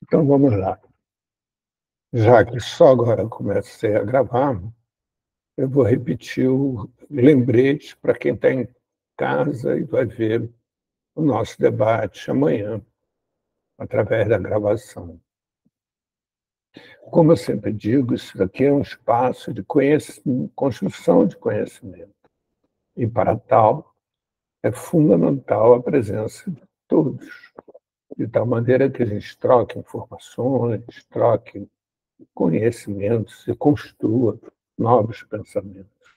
Então vamos lá. Já que só agora comecei a gravar, eu vou repetir o lembrete para quem está em casa e vai ver o nosso debate amanhã, através da gravação. Como eu sempre digo, isso daqui é um espaço de construção de conhecimento. E, para tal, é fundamental a presença de todos, de tal maneira que a gente troque informações, troque conhecimentos e construa novos pensamentos.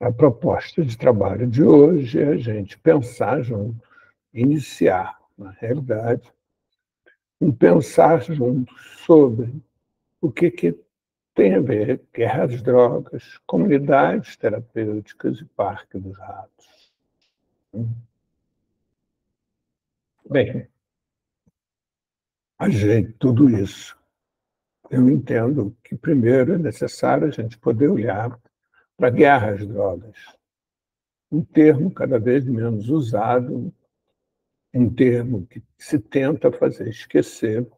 A proposta de trabalho de hoje é a gente pensar juntos, iniciar, na realidade, um pensar juntos sobre o que tem a ver guerra às drogas, comunidades terapêuticas e Parque dos Ratos. Bem, tudo isso, eu entendo que primeiro é necessário a gente poder olhar para a guerra às drogas, um termo cada vez menos usado, um termo que se tenta fazer esquecer,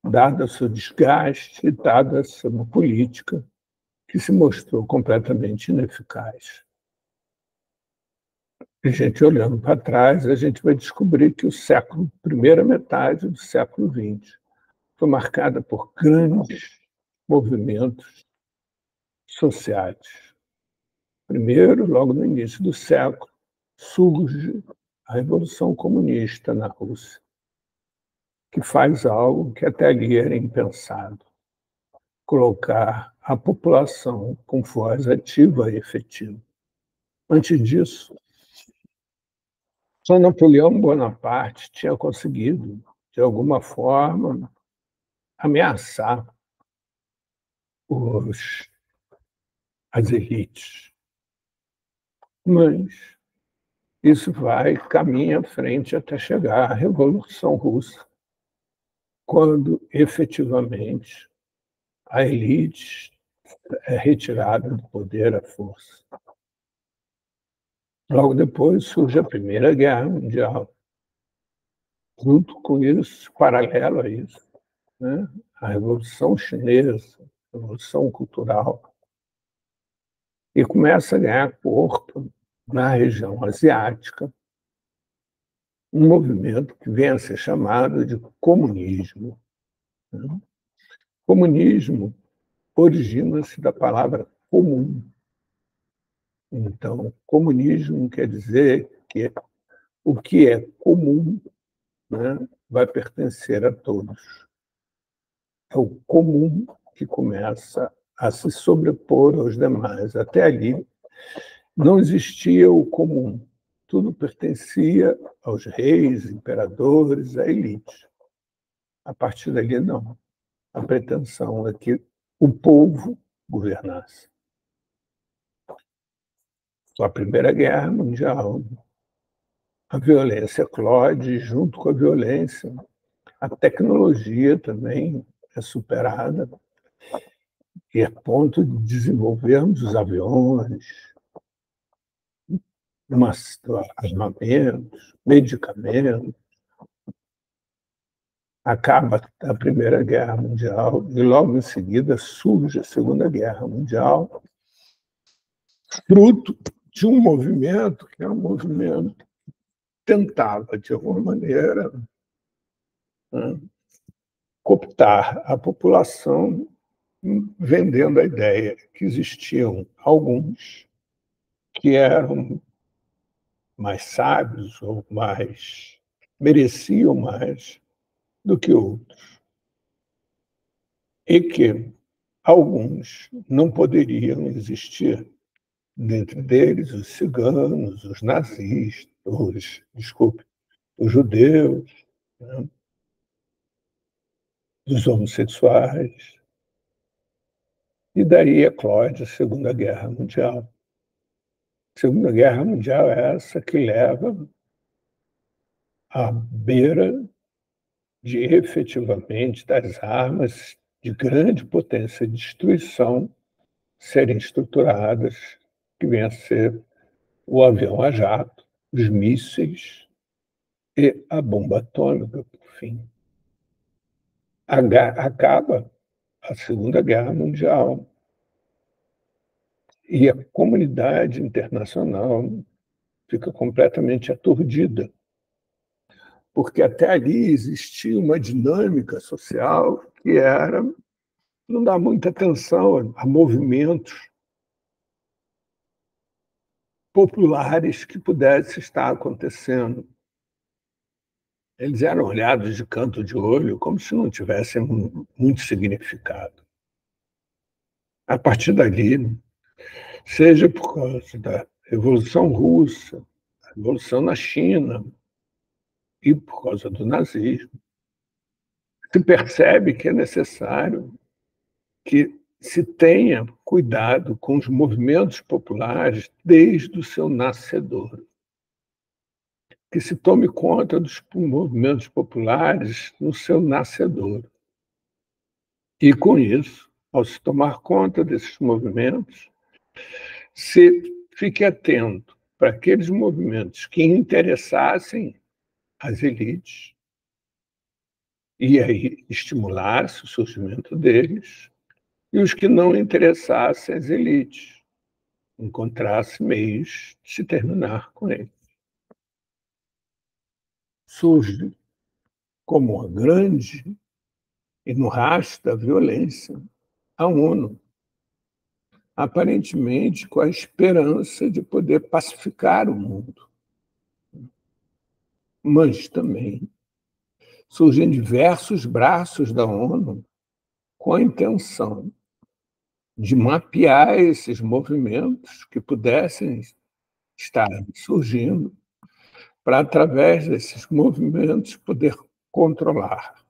dado o seu desgaste, dada essa política que se mostrou completamente ineficaz. A gente olhando para trás, a gente vai descobrir que primeira metade do século XX foi marcada por grandes movimentos sociais. Primeiro, logo no início do século, surge a Revolução Comunista na Rússia, que faz algo que até ali era impensado: colocar a população com voz ativa e efetiva. Antes disso, só Napoleão Bonaparte tinha conseguido, de alguma forma, ameaçar os, as elites. Mas isso caminha à frente até chegar à Revolução Russa, quando efetivamente a elite é retirada do poder à força. Logo depois surge a Primeira Guerra Mundial. Junto com isso, paralelo a isso, né, a Revolução Chinesa, a Revolução Cultural, e começa a ganhar corpo na região asiática um movimento que vem a ser chamado de comunismo. Né? Comunismo origina-se da palavra comum. Então, comunismo quer dizer que o que é comum, né, vai pertencer a todos. É o comum que começa a se sobrepor aos demais. Até ali não existia o comum. Tudo pertencia aos reis, imperadores, à elite. A partir dali, não. A pretensão é que o povo governasse. Com a Primeira Guerra Mundial, a violência eclode, junto com a violência, a tecnologia também é superada, e é ponto de desenvolvermos os aviões, armamentos, medicamentos. Acaba a Primeira Guerra Mundial e logo em seguida surge a Segunda Guerra Mundial, fruto de um movimento que é um movimento que tentava, de alguma maneira, né, cooptar a população, vendendo a ideia que existiam alguns que eram mais sábios ou mereciam mais do que outros, e que alguns não poderiam existir, dentre deles os ciganos, os nazistas, os judeus, né, os homossexuais. E daí eclode a Segunda Guerra Mundial. A Segunda Guerra Mundial é essa que leva à beira de, efetivamente, das armas de grande potência de destruição serem estruturadas, que vem a ser o avião a jato, os mísseis, e a bomba atômica, por fim. Acaba a Segunda Guerra Mundial e a comunidade internacional fica completamente aturdida, porque até ali existia uma dinâmica social que era não dar muita atenção a movimentos populares que pudessem estar acontecendo. Eles eram olhados de canto de olho, como se não tivessem muito significado. A partir dali, seja por causa da Revolução Russa, a Revolução na China e por causa do nazismo, se percebe que é necessário que se tenha cuidado com os movimentos populares desde o seu nascedor, que se tome conta dos movimentos populares no seu nascedor. E, com isso, ao se tomar conta desses movimentos, se fique atento para aqueles movimentos que interessassem as elites, e aí estimulasse o surgimento deles, e os que não interessassem as elites, encontrasse meios de se terminar com eles. Surge como uma grande e no rastro da violência a ONU, aparentemente com a esperança de poder pacificar o mundo. Mas também surgem diversos braços da ONU com a intenção de mapear esses movimentos que pudessem estar surgindo, para, através desses movimentos, poder controlar,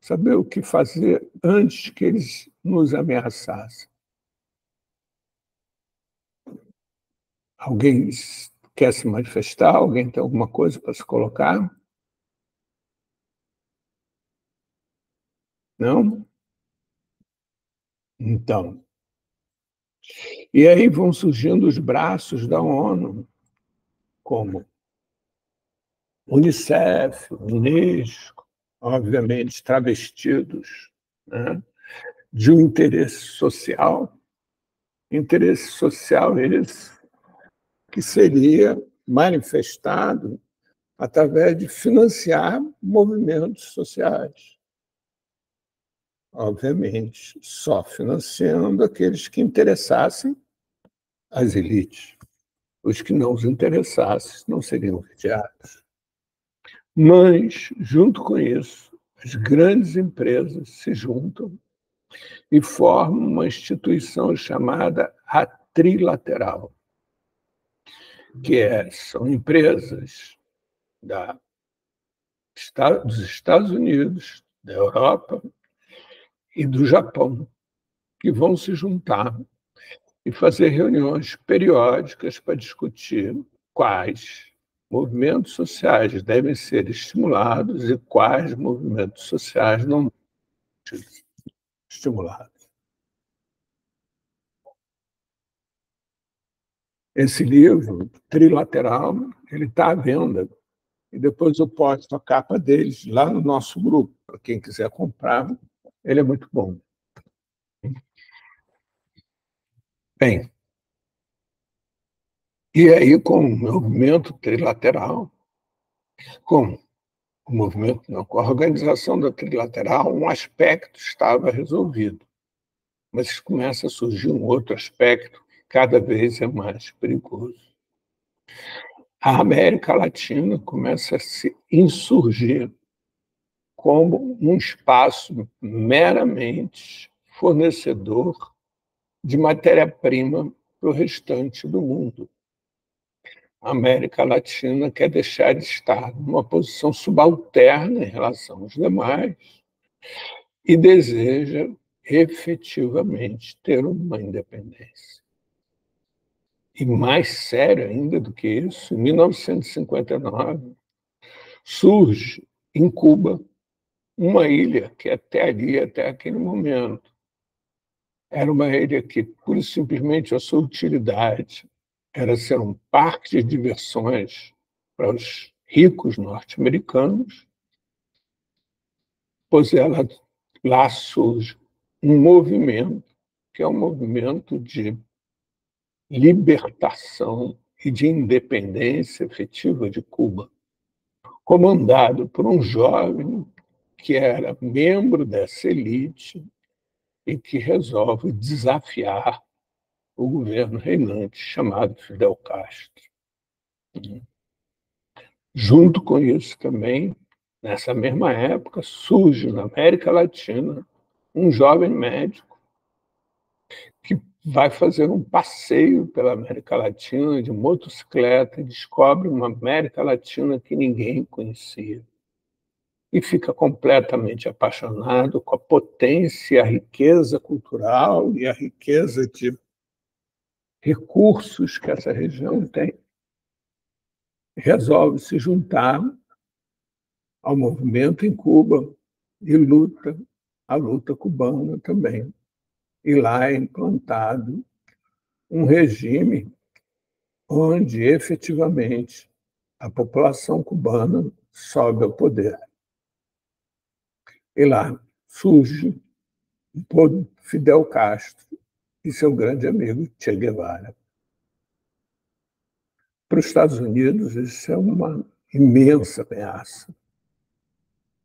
saber o que fazer antes que eles nos ameaçassem. Alguém quer se manifestar? Alguém tem alguma coisa para se colocar? Não? Então, e aí vão surgindo os braços da ONU, como Unicef, Unesco, obviamente travestidos, né, de um interesse social esse que seria manifestado através de financiar movimentos sociais. Obviamente, só financiando aqueles que interessassem as elites. Os que não os interessassem não seriam vigiados. Mas, junto com isso, as grandes empresas se juntam e formam uma instituição chamada a Trilateral, que são empresas dos Estados Unidos, da Europa e do Japão, que vão se juntar e fazer reuniões periódicas para discutir quais movimentos sociais devem ser estimulados e quais movimentos sociais não devem ser estimulados. Esse livro, Trilateral, ele está à venda. E depois eu posto a capa deles lá no nosso grupo, para quem quiser comprar. Ele é muito bom. Bem, e aí, com o movimento trilateral, com o movimento, não, com a organização da trilateral, um aspecto estava resolvido. Mas começa a surgir um outro aspecto que cada vez é mais perigoso. A América Latina começa a se insurgir como um espaço meramente fornecedor de matéria-prima para o restante do mundo. A América Latina quer deixar de estar numa posição subalterna em relação aos demais e deseja efetivamente ter uma independência. E mais sério ainda do que isso, em 1959, surge em Cuba uma ilha que até ali, até aquele momento, era uma ilha que, pura e simplesmente, a sua utilidade era ser um parque de diversões para os ricos norte-americanos, pois lá surge um movimento, que é um movimento de libertação e de independência efetiva de Cuba, comandado por um jovem que era membro dessa elite e que resolve desafiar o governo reinante chamado Fidel Castro. Junto com isso também, nessa mesma época, surge na América Latina um jovem médico que vai fazer um passeio pela América Latina de motocicleta e descobre uma América Latina que ninguém conhecia. E fica completamente apaixonado com a potência e a riqueza cultural e a riqueza de recursos que essa região tem. Resolve se juntar ao movimento em Cuba e luta a luta cubana também. E lá é implantado um regime onde, efetivamente, a população cubana sobe ao poder. E lá surge Fidel Castro e seu grande amigo Che Guevara. Para os Estados Unidos, isso é uma imensa ameaça,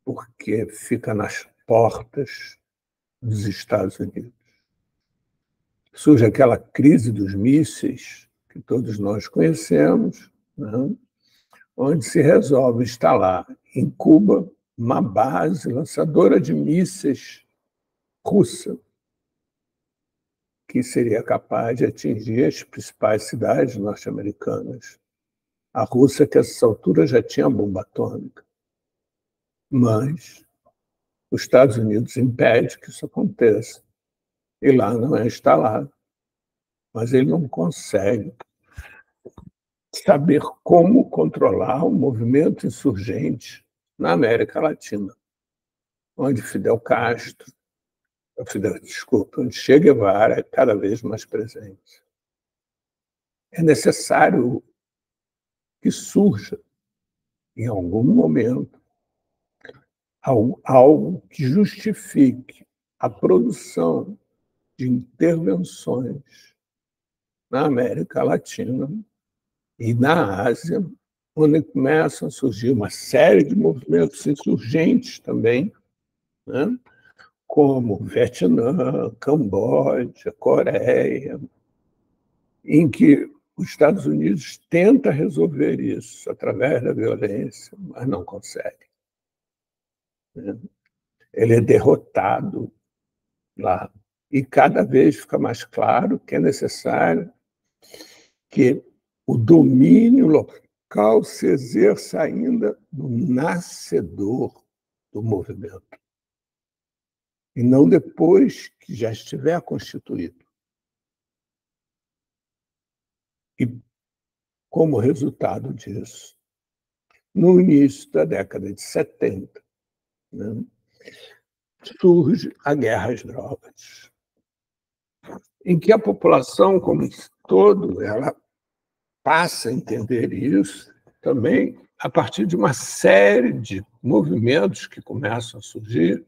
porque fica nas portas dos Estados Unidos. Surge aquela crise dos mísseis, que todos nós conhecemos, né? Onde se resolve instalar em Cuba uma base lançadora de mísseis russa, que seria capaz de atingir as principais cidades norte-americanas. A Rússia, que a essa altura já tinha bomba atômica. Mas os Estados Unidos impedem que isso aconteça. E lá não é instalado. Mas ele não consegue saber como controlar o movimento insurgente na América Latina, onde onde Che Guevara é cada vez mais presente. É necessário que surja, em algum momento, algo que justifique a produção de intervenções na América Latina e na Ásia, onde começam a surgir uma série de movimentos insurgentes também, né? Como Vietnã, Camboja, Coreia, em que os Estados Unidos tenta resolver isso através da violência, mas não consegue. Ele é derrotado lá. E cada vez fica mais claro que é necessário que o domínio local se exerça ainda no nascedor do movimento, e não depois que já estiver constituído. E, como resultado disso, no início da década de 70, né, surge a guerra às drogas, em que a população como um todo ela passa a entender isso também a partir de uma série de movimentos que começam a surgir,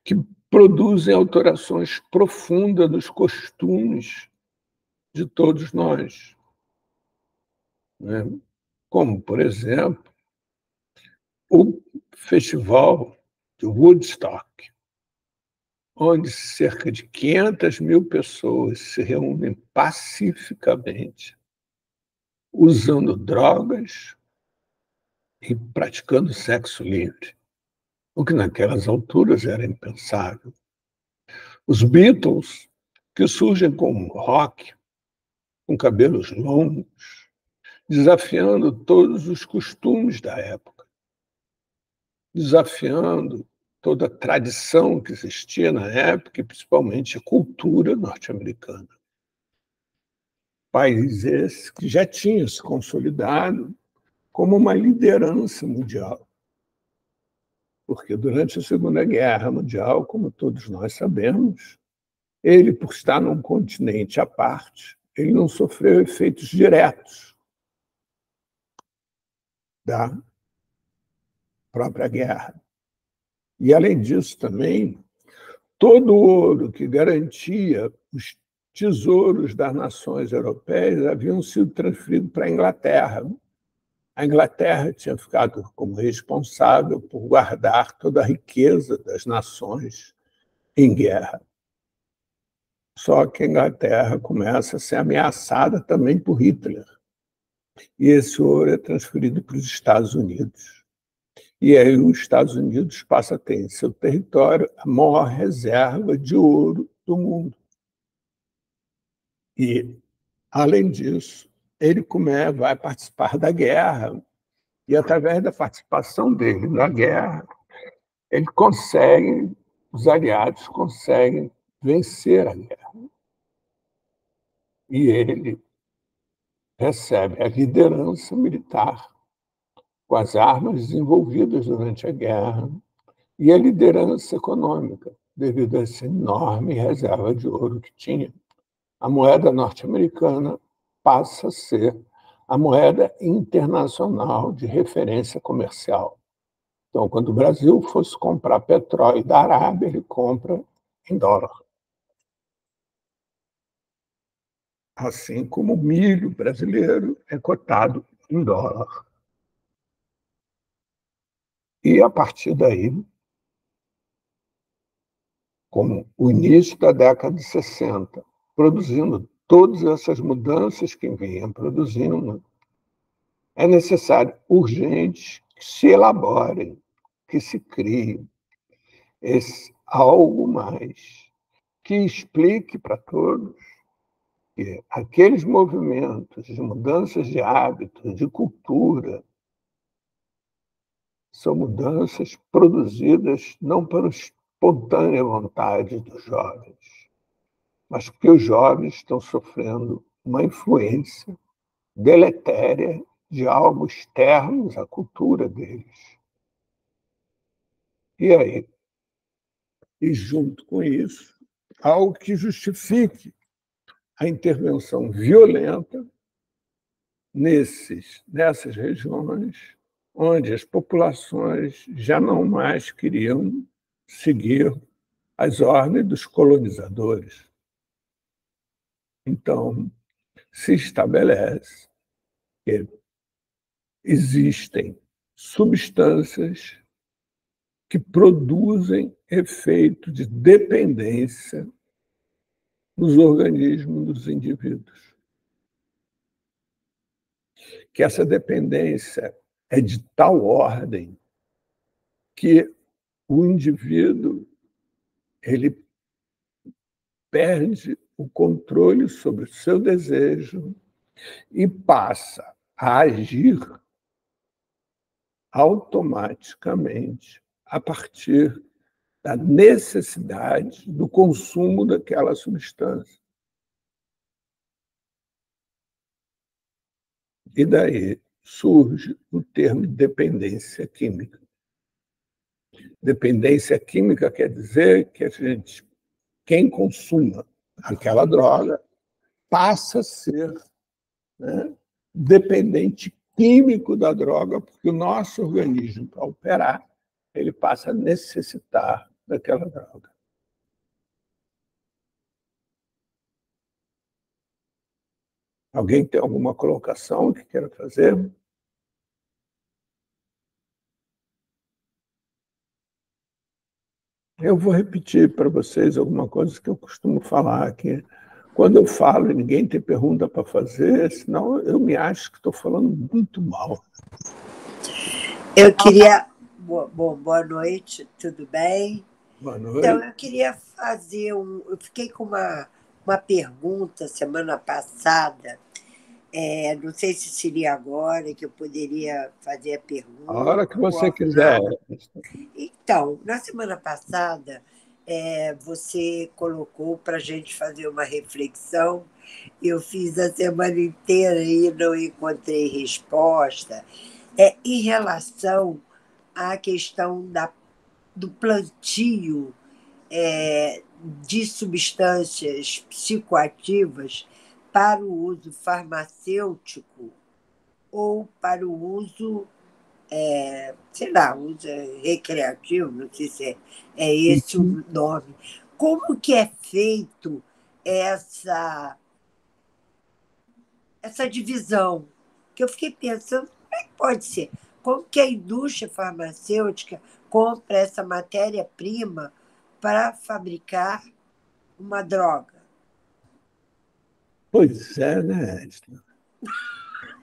que produzem alterações profundas dos costumes de todos nós, né? Como, por exemplo, o festival de Woodstock, onde cerca de 500 mil pessoas se reúnem pacificamente, usando drogas e praticando sexo livre, o que naquelas alturas era impensável. Os Beatles, que surgem com rock, com cabelos longos, desafiando todos os costumes da época, desafiando toda a tradição que existia na época, e principalmente a cultura norte-americana. País esse que já tinha se consolidado como uma liderança mundial. Porque durante a Segunda Guerra Mundial, como todos nós sabemos, ele, por estar num continente à parte, ele não sofreu efeitos diretos da própria guerra. E, além disso, também, todo o ouro que garantia os tesouros das nações europeias haviam sido transferidos para a Inglaterra. A Inglaterra tinha ficado como responsável por guardar toda a riqueza das nações em guerra. Só que a Inglaterra começa a ser ameaçada também por Hitler. E esse ouro é transferido para os Estados Unidos. E aí os Estados Unidos passam a ter em seu território a maior reserva de ouro do mundo. E, além disso, ele vai participar da guerra, e, através da participação dele na guerra, os aliados conseguem vencer a guerra. E ele recebe a liderança militar com as armas desenvolvidas durante a guerra e a liderança econômica, devido a essa enorme reserva de ouro que tinha. A moeda norte-americana passa a ser a moeda internacional de referência comercial. Então, quando o Brasil fosse comprar petróleo da Arábia, ele compra em dólar. Assim como o milho brasileiro é cotado em dólar. E, a partir daí, como o início da década de 60, produzindo todas essas mudanças que vinham produzindo, é necessário, urgente, que se elaborem, que se criem algo mais, que explique para todos que aqueles movimentos de mudanças de hábitos, de cultura, são mudanças produzidas não por espontânea vontade dos jovens, mas porque os jovens estão sofrendo uma influência deletéria de algo externo à cultura deles. E aí, junto com isso, algo que justifique a intervenção violenta nessas regiões onde as populações já não mais queriam seguir as ordens dos colonizadores. Então, se estabelece que existem substâncias que produzem efeito de dependência nos organismos dos indivíduos. Que essa dependência é de tal ordem que o indivíduo ele perde o controle sobre o seu desejo e passa a agir automaticamente a partir da necessidade do consumo daquela substância. E daí surge o termo dependência química. Dependência química quer dizer que quem consuma aquela droga passa a ser, né, dependente químico da droga, porque o nosso organismo, para operar, ele passa a necessitar daquela droga. Alguém tem alguma colocação que queira fazer? Eu vou repetir para vocês alguma coisa que eu costumo falar aqui. Quando eu falo e ninguém tem pergunta para fazer, senão eu me acho que estou falando muito mal. Eu queria... boa noite, tudo bem? Boa noite. Então, eu queria fazer Eu fiquei com uma pergunta semana passada, não sei se seria agora que eu poderia fazer a pergunta. A hora que você quiser. Então, na semana passada, você colocou para a gente fazer uma reflexão. Eu fiz a semana inteira e não encontrei resposta. Em relação à questão do plantio de substâncias psicoativas para o uso farmacêutico ou para o uso sei lá, usa recreativo, não sei se é esse o nome. Como que é feito essa, essa divisão? Que eu fiquei pensando, como é que pode ser? Como que a indústria farmacêutica compra essa matéria-prima para fabricar uma droga? Pois é, né, Edna?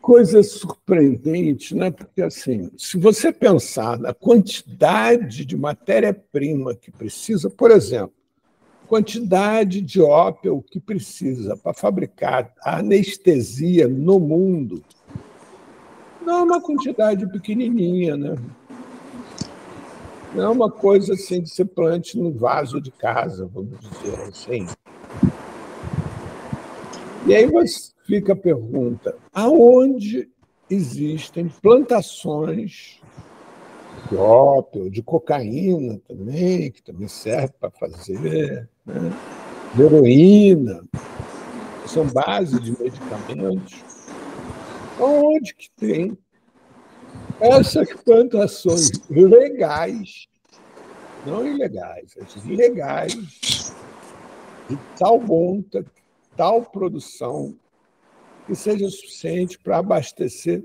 Coisa surpreendente, né? Porque, assim, se você pensar na quantidade de matéria-prima que precisa, por exemplo, quantidade de ópio que precisa para fabricar a anestesia no mundo, não é uma quantidade pequenininha, né? Não é uma coisa assim que você plante no vaso de casa, vamos dizer assim. E aí você fica a pergunta: aonde existem plantações de ópio, de cocaína também, que também serve para fazer, né? De heroína, que são base de medicamentos? Onde que tem essas plantações legais, não ilegais, as legais, de tal monta, tal produção, que seja suficiente para abastecer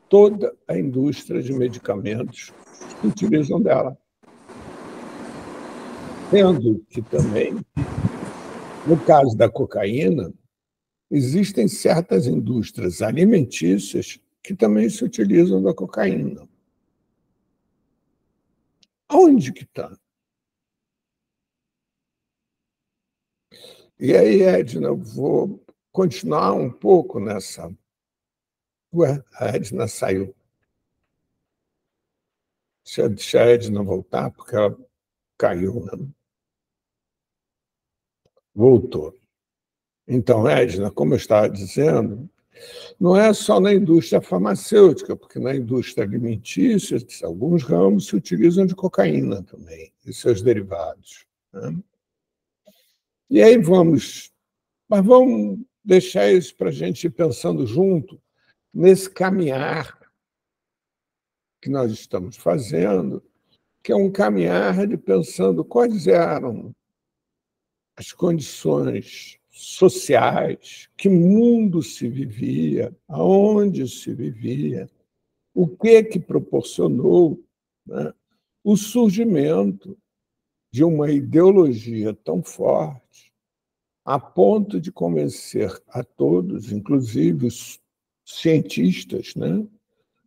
toda a indústria de medicamentos que utilizam dela? Sendo que também, no caso da cocaína, existem certas indústrias alimentícias que também se utilizam da cocaína. Onde que está? E aí, Edna, eu vou continuar um pouco nessa. Ué, a Edna saiu. Deixa a Edna voltar, porque ela caiu, né? Voltou. Então, Edna, como eu estava dizendo, não é só na indústria farmacêutica, porque na indústria alimentícia, alguns ramos se utilizam de cocaína também, e seus derivados, né? E aí mas vamos deixar isso para a gente ir pensando junto nesse caminhar que nós estamos fazendo, que é um caminhar de pensando quais eram as condições sociais, que mundo se vivia, aonde se vivia, o que proporcionou, né, o surgimento de uma ideologia tão forte a ponto de convencer a todos, inclusive os cientistas, né,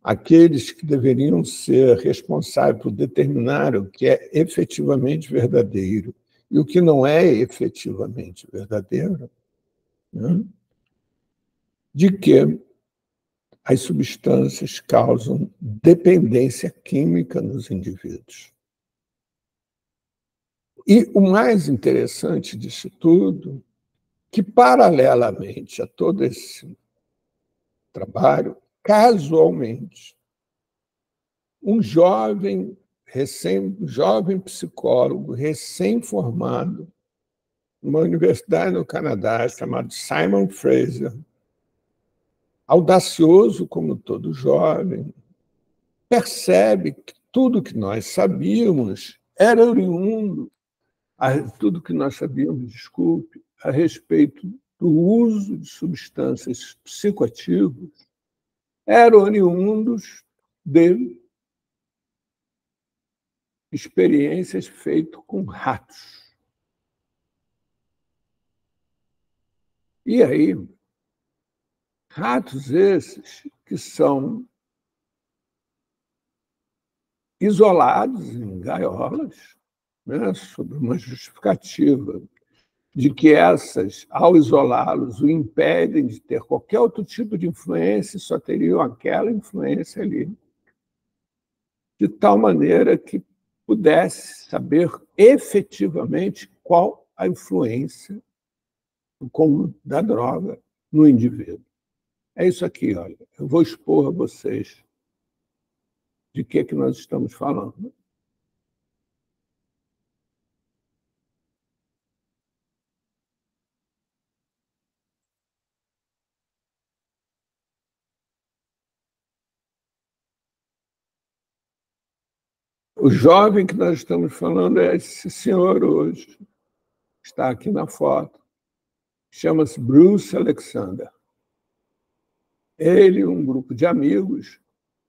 aqueles que deveriam ser responsáveis por determinar o que é efetivamente verdadeiro e o que não é efetivamente verdadeiro, né, de que as substâncias causam dependência química nos indivíduos. E o mais interessante disso tudo, que paralelamente a todo esse trabalho, casualmente, um jovem psicólogo recém-formado numa universidade no Canadá, chamado Simon Fraser, audacioso como todo jovem, percebe que tudo que nós sabíamos era oriundo, tudo que nós sabíamos, desculpe, a respeito do uso de substâncias psicoativas, eram oriundos de experiências feitas com ratos. E aí, ratos esses que são isolados em gaiolas, né, sob uma justificativa de que essas, ao isolá-los, o impedem de ter qualquer outro tipo de influência, só teriam aquela influência ali, de tal maneira que pudesse saber efetivamente qual a influência da droga no indivíduo. É isso aqui, olha. Eu vou expor a vocês de que nós estamos falando. O jovem que nós estamos falando é esse senhor hoje, está aqui na foto, chama-se Bruce Alexander. Ele e um grupo de amigos,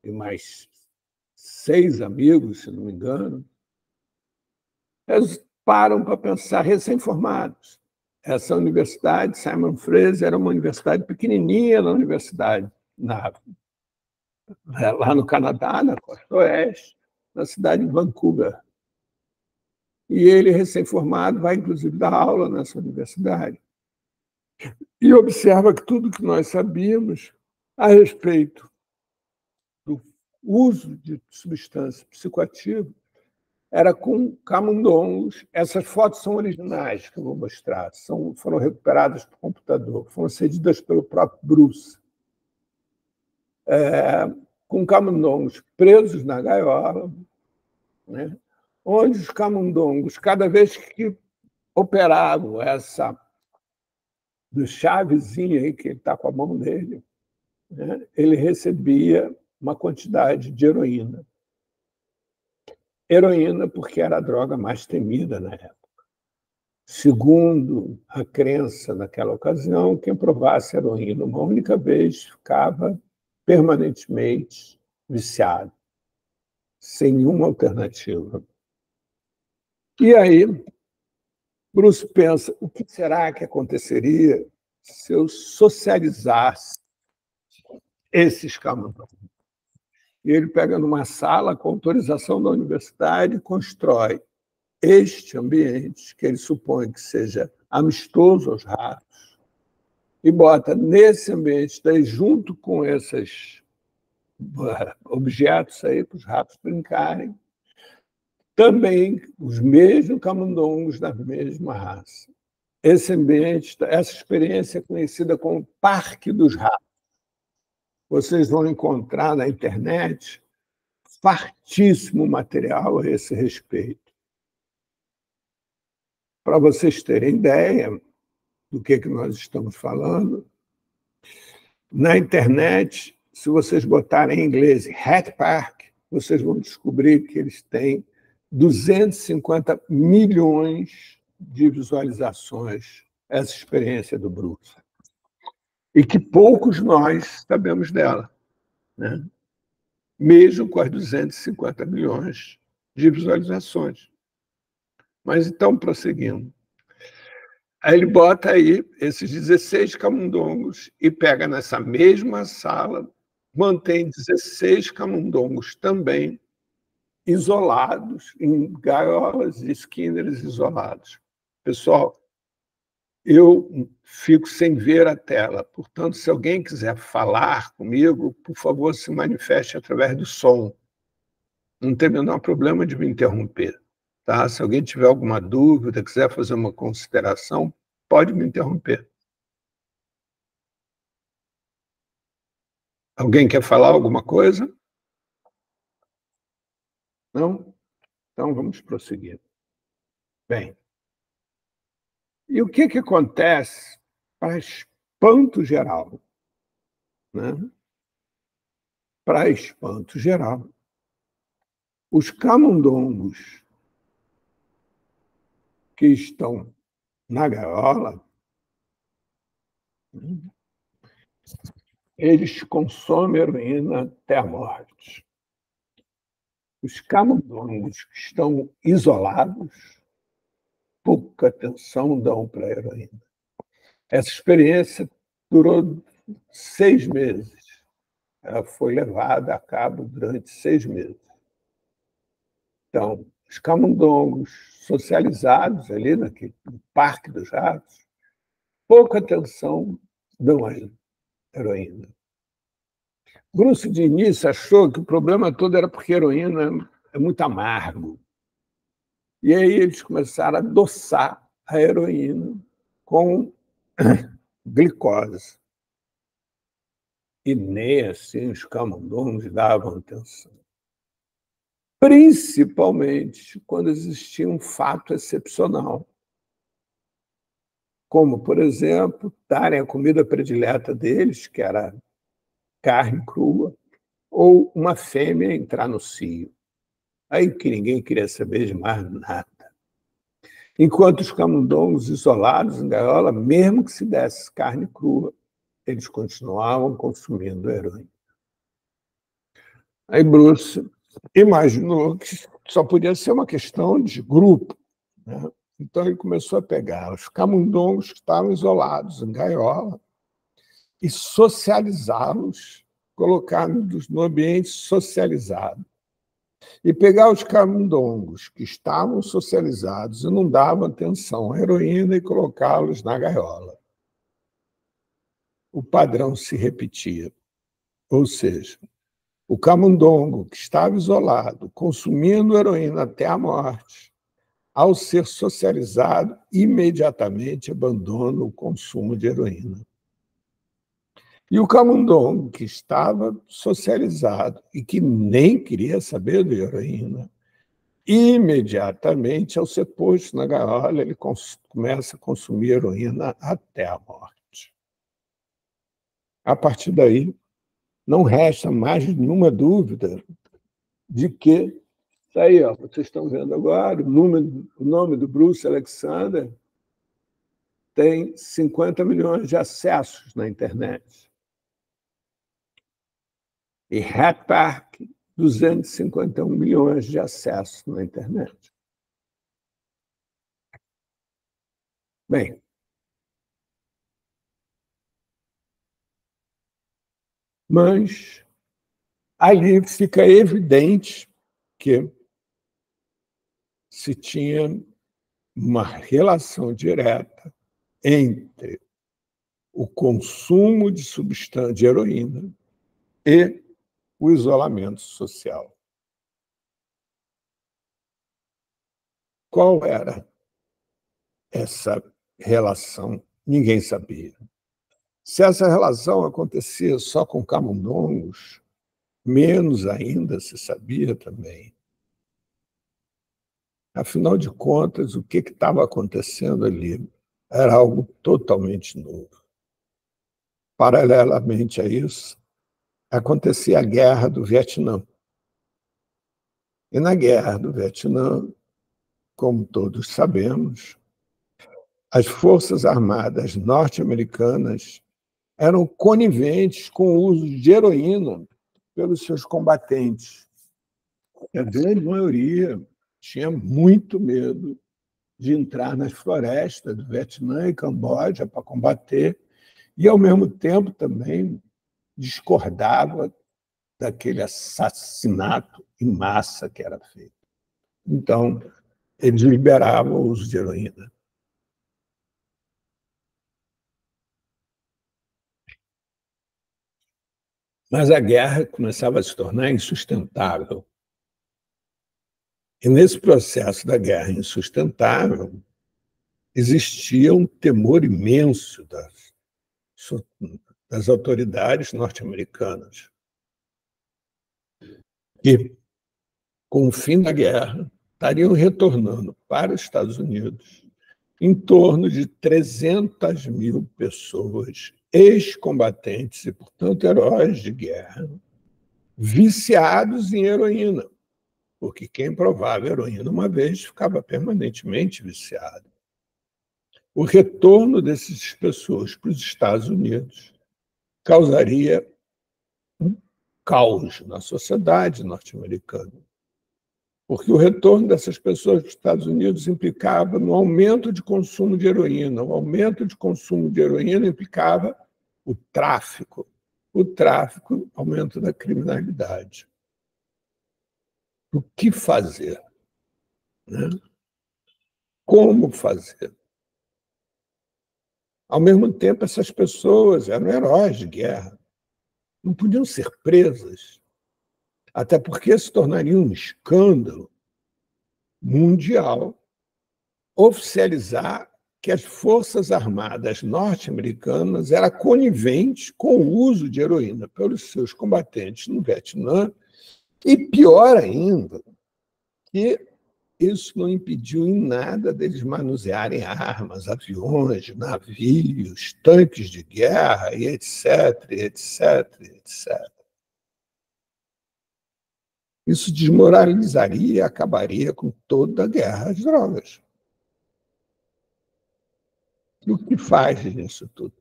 e mais 6 amigos, se não me engano, eles param para pensar recém-formados. Essa universidade, Simon Fraser, era uma universidade pequenininha na universidade, lá no Canadá, na costa oeste, na cidade de Vancouver. E ele, recém-formado, vai, inclusive, dar aula nessa universidade. E observa que tudo que nós sabíamos a respeito do uso de substância psicoativa era com camundongos. Essas fotos são originais que eu vou mostrar, foram recuperadas do computador, foram cedidas pelo próprio Bruce. Com camundongos presos na gaiola, né? Onde os camundongos, cada vez que operavam essa do chavezinho aí que ele está com a mão dele, né? Ele recebia uma quantidade de heroína. Heroína porque era a droga mais temida na época. Segundo a crença naquela ocasião, quem provasse heroína uma única vez ficava permanentemente viciado, sem nenhuma alternativa. E aí, Bruce pensa, o que será que aconteceria se eu socializasse esses camundongos? E ele pega numa sala com autorização da universidade e constrói este ambiente, que ele supõe que seja amistoso aos ratos, e bota nesse ambiente, daí, junto com esses objetos aí para os ratos brincarem, também os mesmos camundongos da mesma raça. Esse ambiente, essa experiência é conhecida como Parque dos Ratos. Vocês vão encontrar na internet fartíssimo material a esse respeito. Para vocês terem ideia do que nós estamos falando, na internet, se vocês botarem em inglês Hat Park, vocês vão descobrir que eles têm 250 milhões de visualizações, essa experiência do Bruce. E que poucos nós sabemos dela, né? Mesmo com as 250 milhões de visualizações. Mas então, prosseguindo. Aí ele bota aí esses 16 camundongos e pega nessa mesma sala, mantém 16 camundongos também isolados, em gaiolas e skinners isolados. Pessoal, eu fico sem ver a tela, portanto, se alguém quiser falar comigo, por favor, se manifeste através do som. Não tem o menor problema de me interromper. Tá? Se alguém tiver alguma dúvida, quiser fazer uma consideração, pode me interromper. Alguém quer falar alguma coisa? Não? Então, vamos prosseguir. Bem, e o que acontece para espanto geral? Né? Para espanto geral, os camundongos que estão na gaiola, eles consomem heroína até a morte. Os camundongos que estão isolados, pouca atenção dão para a heroína. Essa experiência durou 6 meses. Ela foi levada a cabo durante 6 meses. Então, os camundongos socializados ali no Parque dos Ratos, pouca atenção dão à heroína. Bruce, de início, achou que o problema todo era porque a heroína é muito amargo. E aí eles começaram a adoçar a heroína com glicose. E nem assim os camundongos davam atenção. Principalmente quando existia um fato excepcional, como, por exemplo, darem a comida predileta deles, que era carne crua, ou uma fêmea entrar no cio. Aí que ninguém queria saber de mais nada. Enquanto os camundongos isolados em gaiola, mesmo que se desse carne crua, eles continuavam consumindo heroína. Aí Bruce imaginou que só podia ser uma questão de grupo, né? Então ele começou a pegar os camundongos que estavam isolados em gaiola e socializá-los, colocá-los no ambiente socializado. E pegar os camundongos que estavam socializados e não davam atenção à heroína e colocá-los na gaiola. O padrão se repetia. Ou seja, o camundongo que estava isolado, consumindo heroína até a morte, ao ser socializado, imediatamente abandona o consumo de heroína. E o camundongo que estava socializado e que nem queria saber de heroína, imediatamente, ao ser posto na gaiola, ele começa a consumir heroína até a morte. A partir daí, não resta mais nenhuma dúvida de que, aí, ó, vocês estão vendo agora, o nome do Bruce Alexander tem 50 milhões de acessos na internet. E Hat Park, 251 milhões de acessos na internet. Bem, mas ali fica evidente que se tinha uma relação direta entre o consumo de substância de heroína e o isolamento social. Qual era essa relação? Ninguém sabia. Se essa relação acontecia só com camundongos, menos ainda se sabia também. Afinal de contas, o que estava acontecendo ali era algo totalmente novo. Paralelamente a isso, acontecia a Guerra do Vietnã. E na Guerra do Vietnã, como todos sabemos, as Forças Armadas norte-americanas eram coniventes com o uso de heroína pelos seus combatentes. A grande maioria tinha muito medo de entrar nas florestas do Vietnã e Camboja para combater, e, ao mesmo tempo, também discordava daquele assassinato em massa que era feito. Então, eles liberavam o uso de heroína. Mas a guerra começava a se tornar insustentável. E, nesse processo da guerra insustentável, existia um temor imenso das autoridades norte-americanas. E, com o fim da guerra, estariam retornando para os Estados Unidos em torno de 300 mil pessoas, ex-combatentes e, portanto, heróis de guerra, viciados em heroína, porque quem provava heroína uma vez ficava permanentemente viciado. O retorno dessas pessoas para os Estados Unidos causaria um caos na sociedade norte-americana, porque o retorno dessas pessoas para os Estados Unidos implicava no aumento de consumo de heroína. O aumento de consumo de heroína implicava o tráfico. O tráfico, aumento da criminalidade. O que fazer? Né? Como fazer? Ao mesmo tempo, essas pessoas eram heróis de guerra. Não podiam ser presas, até porque se tornaria um escândalo mundial oficializar que as Forças Armadas norte-americanas eram coniventes com o uso de heroína pelos seus combatentes no Vietnã, e, pior ainda, que isso não impediu em nada deles manusearem armas, aviões, navios, tanques de guerra, e etc, etc, etc. Isso desmoralizaria e acabaria com toda a guerra às drogas. E o que faz isso tudo?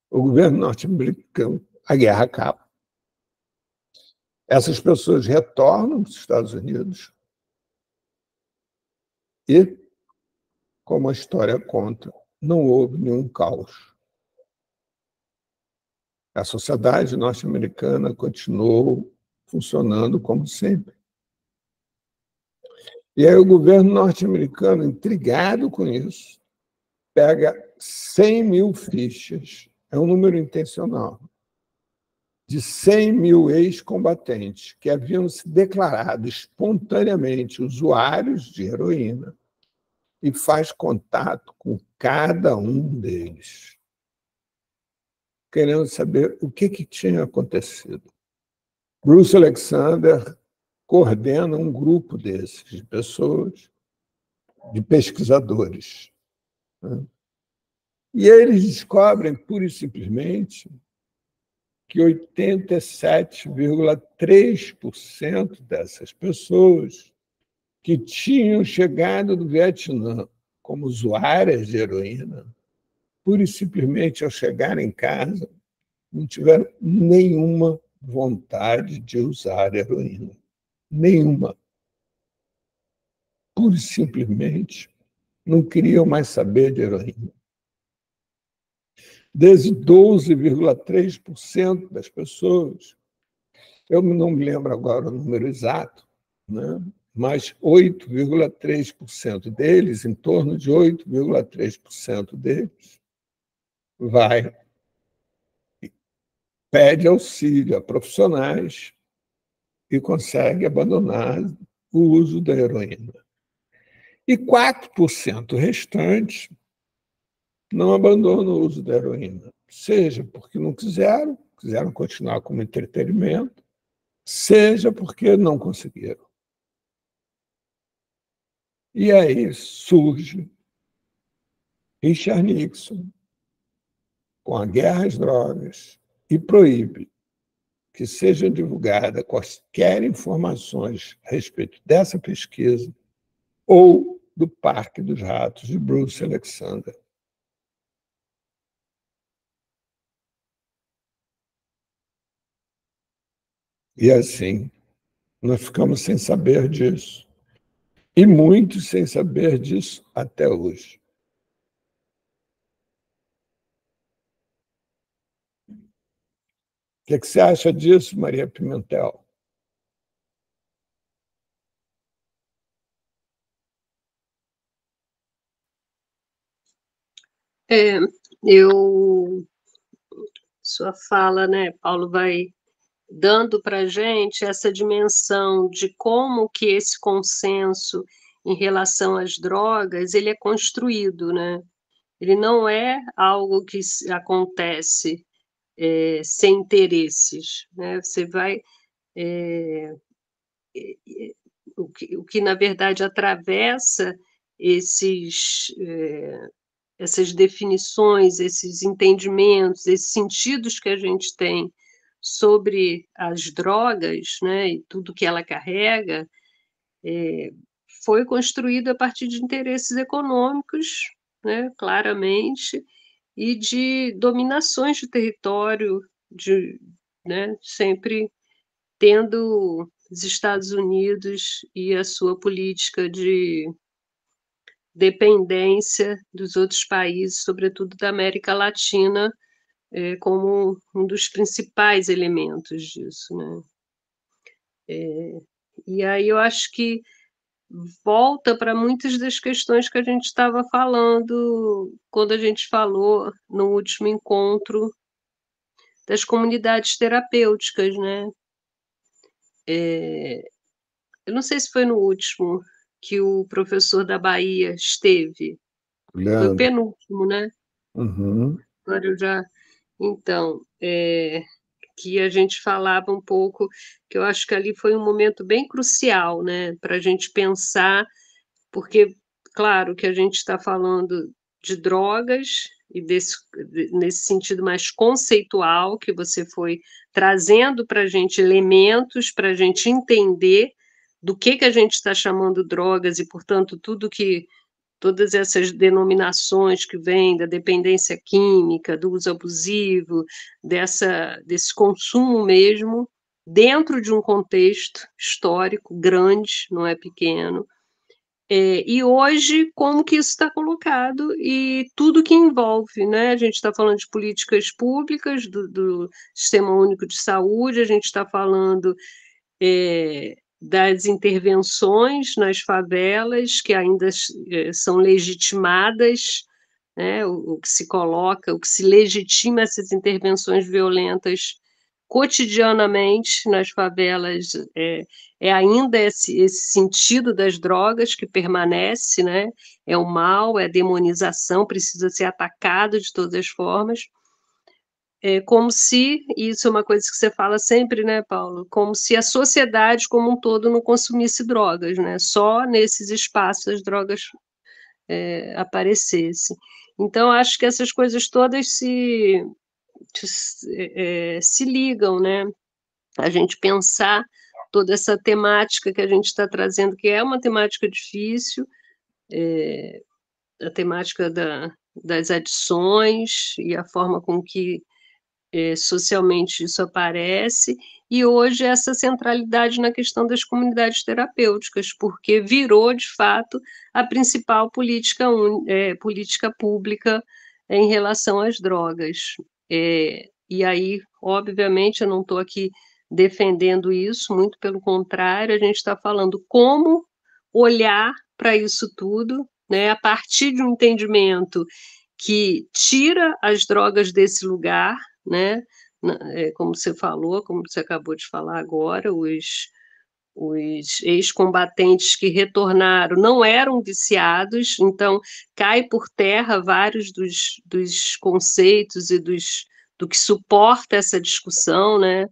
O governo norte-americano, a guerra acaba. Essas pessoas retornam para os Estados Unidos e, como a história conta, não houve nenhum caos. A sociedade norte-americana continuou funcionando como sempre. E aí o governo norte-americano, intrigado com isso, pega 100 mil fichas, é um número intencional, de 100 mil ex-combatentes que haviam se declarado espontaneamente usuários de heroína e faz contato com cada um deles, querendo saber o que tinha acontecido. Bruce Alexander coordena um grupo desses, de pessoas, de pesquisadores. E eles descobrem, pura e simplesmente, que 87,3% dessas pessoas que tinham chegado do Vietnã como usuárias de heroína, pura e simplesmente, ao chegar em casa, não tiveram nenhuma vontade de usar heroína. Nenhuma. Pura e simplesmente, não queriam mais saber de heroína. Desde 12,3% das pessoas, eu não me lembro agora o número exato, né? Mas 8,3% deles, em torno de 8,3% deles, pede auxílio a profissionais e consegue abandonar o uso da heroína. E 4% restantes não abandonam o uso da heroína, seja porque não quiseram continuar como entretenimento, seja porque não conseguiram. E aí surge Richard Nixon com a guerra às drogas e proíbe que sejam divulgadas quaisquer informações a respeito dessa pesquisa ou do Parque dos Ratos de Bruce Alexander. E assim, nós ficamos sem saber disso. E muitos sem saber disso até hoje. O que você acha disso, Maria Pimentel? Sua fala, né, Paulo, vai dando para a gente essa dimensão de como que esse consenso em relação às drogas ele é construído, né? Ele não é algo que acontece sem interesses, né? Você vai o que na verdade atravessa essas definições, esses entendimentos, esses sentidos que a gente tem sobre as drogas, né, e tudo que ela carrega, foi construído a partir de interesses econômicos, né, claramente, e de dominações de território, né, sempre tendo os Estados Unidos e a sua política de dependência dos outros países, sobretudo da América Latina, como um dos principais elementos disso, né. E aí eu acho que volta para muitas das questões que a gente estava falando quando a gente falou no último encontro das comunidades terapêuticas, né. Eu não sei se foi no último que o professor da Bahia esteve, foi o Leandro. penúltimo, né. Uhum. Agora eu já então, que a gente falava um pouco, que eu acho que ali foi um momento bem crucial, né, para a gente pensar, porque, claro, que a gente está falando de drogas, e nesse sentido mais conceitual, que você foi trazendo para a gente elementos para a gente entender do que a gente está chamando drogas e, portanto, todas essas denominações que vêm da dependência química, do uso abusivo, desse consumo mesmo, dentro de um contexto histórico grande, não é pequeno. E hoje, como que isso está colocado e tudo que envolve, né? A gente está falando de políticas públicas, do Sistema Único de Saúde, a gente está falando das intervenções nas favelas, que ainda são legitimadas, né? O que se coloca, o que se legitima essas intervenções violentas cotidianamente nas favelas é ainda esse sentido das drogas que permanece, né? É o mal, é a demonização, precisa ser atacado de todas as formas. Como se, isso é uma coisa que você fala sempre, né, Paulo? Como se a sociedade como um todo não consumisse drogas, né? Só nesses espaços as drogas aparecessem. Então, acho que essas coisas todas se ligam, né? A gente pensar toda essa temática que a gente está trazendo, que é uma temática difícil, a temática das adições e a forma com que socialmente isso aparece, e hoje essa centralidade na questão das comunidades terapêuticas, porque virou, de fato, a principal política pública em relação às drogas. E aí, obviamente, eu não estou aqui defendendo isso, muito pelo contrário, a gente está falando como olhar para isso tudo, né, a partir de um entendimento que tira as drogas desse lugar, né? Como você falou, como você acabou de falar agora, os ex-combatentes que retornaram não eram viciados, então cai por terra vários dos conceitos e do que suporta essa discussão, né?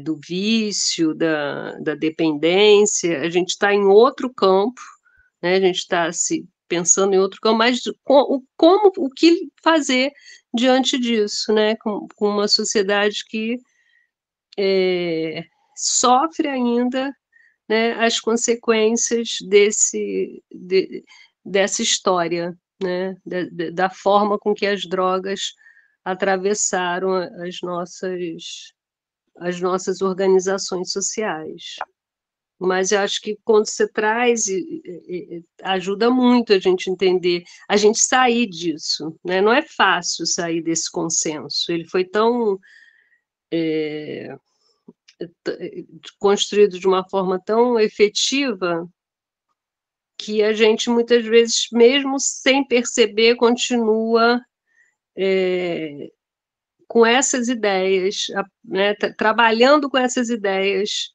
Do vício, da dependência. A gente está em outro campo, né? A gente está se pensando em outro campo, mas o que fazer diante disso, né? Com uma sociedade que sofre ainda, né, as consequências dessa história, né? Da forma com que as drogas atravessaram as nossas organizações sociais. Mas eu acho que quando você traz, ajuda muito a gente entender, a gente sair disso, né? Não é fácil sair desse consenso. Ele foi tão construído de uma forma tão efetiva que a gente muitas vezes, mesmo sem perceber, continua com essas ideias, né? Trabalhando com essas ideias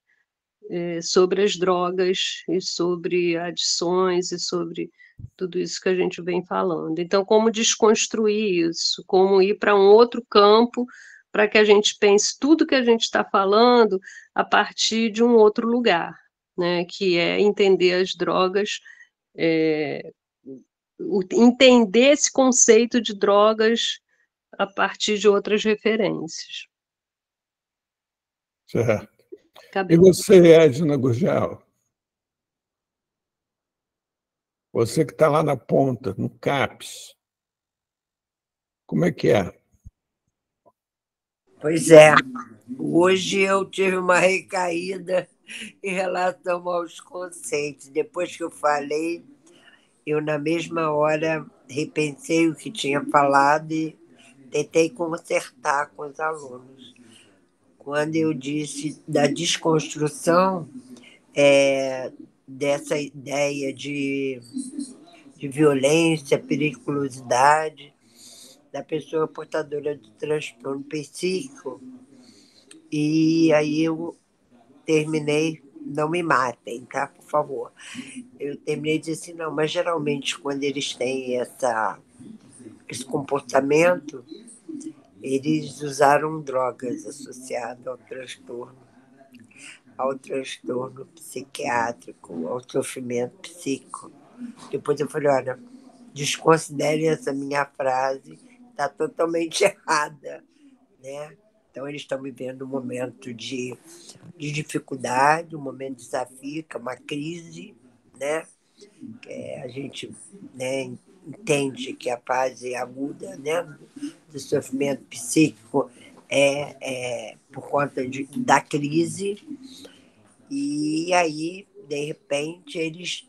sobre as drogas e sobre adições e sobre tudo isso que a gente vem falando. Então, como desconstruir isso, como ir para um outro campo para que a gente pense tudo que a gente está falando a partir de um outro lugar, né, que é entender as drogas, entender esse conceito de drogas a partir de outras referências. Certo. E Acabei. você, Edna Gurgel? Você que está lá na ponta, no CAPS, como é que é? Pois é, hoje eu tive uma recaída em relação aos conceitos. Depois que eu falei, eu, na mesma hora, repensei o que tinha falado e tentei consertar com os alunos. Quando eu disse da desconstrução dessa ideia de violência, periculosidade da pessoa portadora de transtorno psíquico, e aí eu terminei, não me matem, tá? Por favor. Eu terminei de dizer assim, não, mas geralmente quando eles têm esse comportamento, eles usaram drogas associadas ao transtorno psiquiátrico, ao sofrimento psíquico. Depois eu falei, olha, desconsiderem essa minha frase, está totalmente errada, né? Então, eles estão vivendo um momento de dificuldade, um momento de desafio, que é uma crise, né? A gente, né, entende que a fase aguda, né, do sofrimento psíquico é por conta da crise, e aí, de repente, eles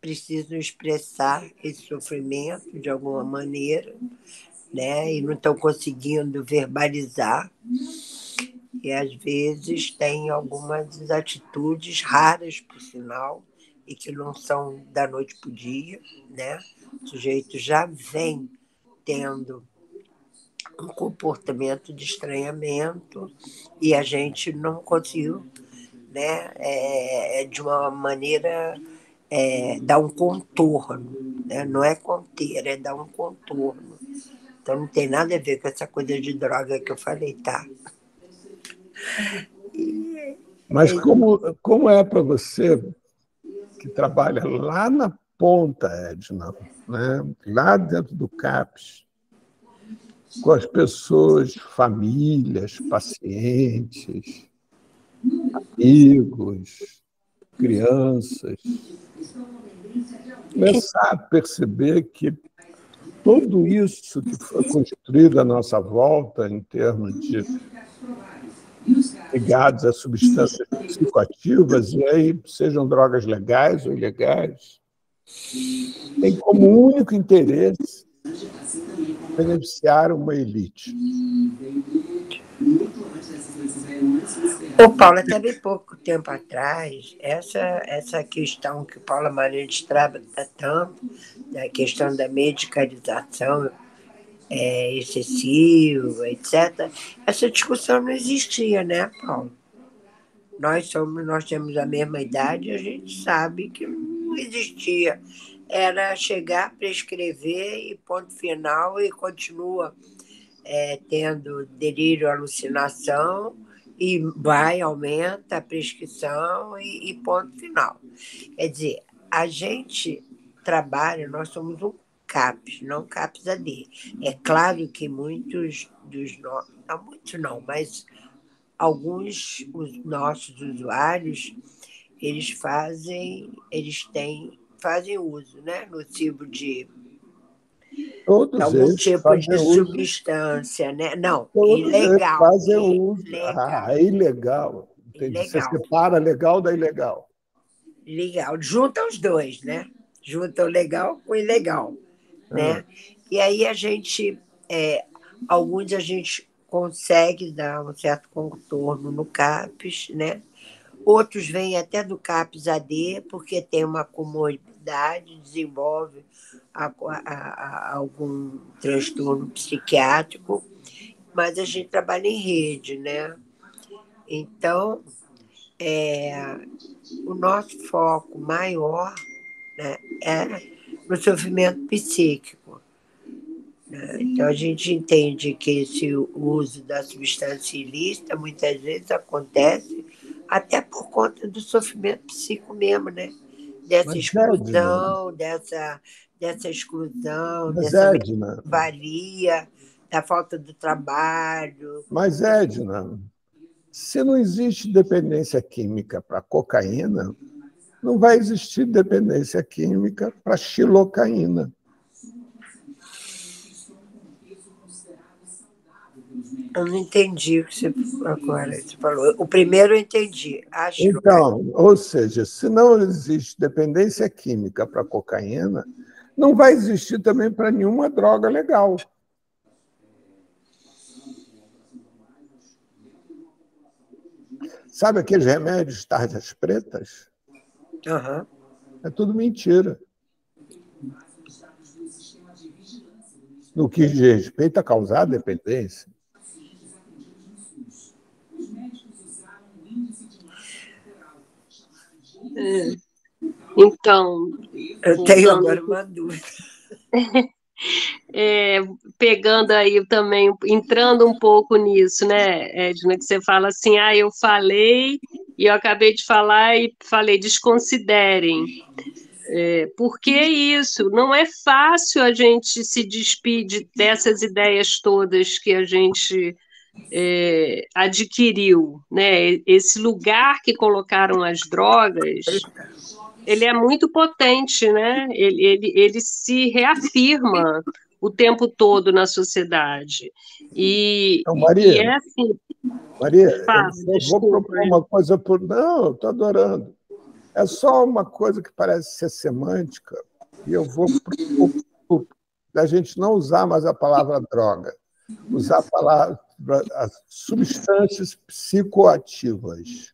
precisam expressar esse sofrimento de alguma maneira, né, e não estão conseguindo verbalizar, e às vezes tem algumas atitudes raras, por sinal, e que não são da noite para o dia, né? O sujeito já vem tendo um comportamento de estranhamento e a gente não conseguiu, né? De uma maneira dar um contorno, né? Não é conter, é dar um contorno. Então não tem nada a ver com essa coisa de droga que eu falei, tá? Mas como é para você, que trabalha lá na ponta, Edna, né? Lá dentro do CAPS, com as pessoas, famílias, pacientes, amigos, crianças, começar a perceber que tudo isso que foi construído à nossa volta, em termos de ligados a substâncias psicoativas, e aí sejam drogas legais ou ilegais, tem como único interesse beneficiar uma elite. O Paulo, até bem pouco tempo atrás, essa questão que o Paulo Amarante trata tanto, a questão da medicalização excessiva, etc., essa discussão não existia, né, Paulo? Nós temos a mesma idade e a gente sabe que não existia. Era chegar, prescrever e ponto final, e continua tendo delírio, alucinação, e aumenta a prescrição e ponto final. Quer dizer, a gente trabalha, nós somos um CAPS, não CAPS-AD. É claro que muitos não muitos não, mas alguns os nossos usuários, eles fazem uso, né, nocivo de Todos algum eles tipo de fazem uso. substância, né? Não, Todos eles ilegal. fazem uso. Ilegal. Ilegal. Entendi. Você Ilegal. separa legal da ilegal. Legal. Junta os dois, né? Junta o legal com o ilegal, né? E aí alguns a gente consegue dar um certo contorno no CAPS, né? Outros vêm até do CAPS-AD, porque tem uma comorbidade, desenvolve algum transtorno psiquiátrico, mas a gente trabalha em rede, né? Então, o nosso foco maior, né, é no sofrimento psíquico. Né? Então, a gente entende que esse uso da substância ilícita muitas vezes acontece até por conta do sofrimento psíquico mesmo, né? Dessa exclusão, dessa exclusão, dessa valia, da falta do trabalho. Mas, Edna, se não existe dependência química para cocaína, não vai existir dependência química para xilocaína. Eu não entendi o que você falou. O primeiro eu entendi. Então, ou seja, se não existe dependência química para cocaína, não vai existir também para nenhuma droga legal. Sabe aqueles remédios tarjas pretas? Uhum. É tudo mentira. No que diz respeito a causar dependência. Então, eu tenho agora uma dúvida. Pegando aí também, entrando um pouco nisso, né, Edna, que você fala assim, eu falei, e eu acabei de falar e falei, desconsiderem. Por que isso? Não é fácil a gente se despedir dessas ideias todas que a gente adquiriu, né? Esse lugar que colocaram as drogas, ele é muito potente, né? Ele se reafirma o tempo todo na sociedade. Então, Maria, é assim. Maria, eu vou propor uma coisa por. Não, estou adorando. É só uma coisa que parece ser semântica, e eu vou propor a gente não usar mais a palavra droga, usar a palavra as substâncias psicoativas.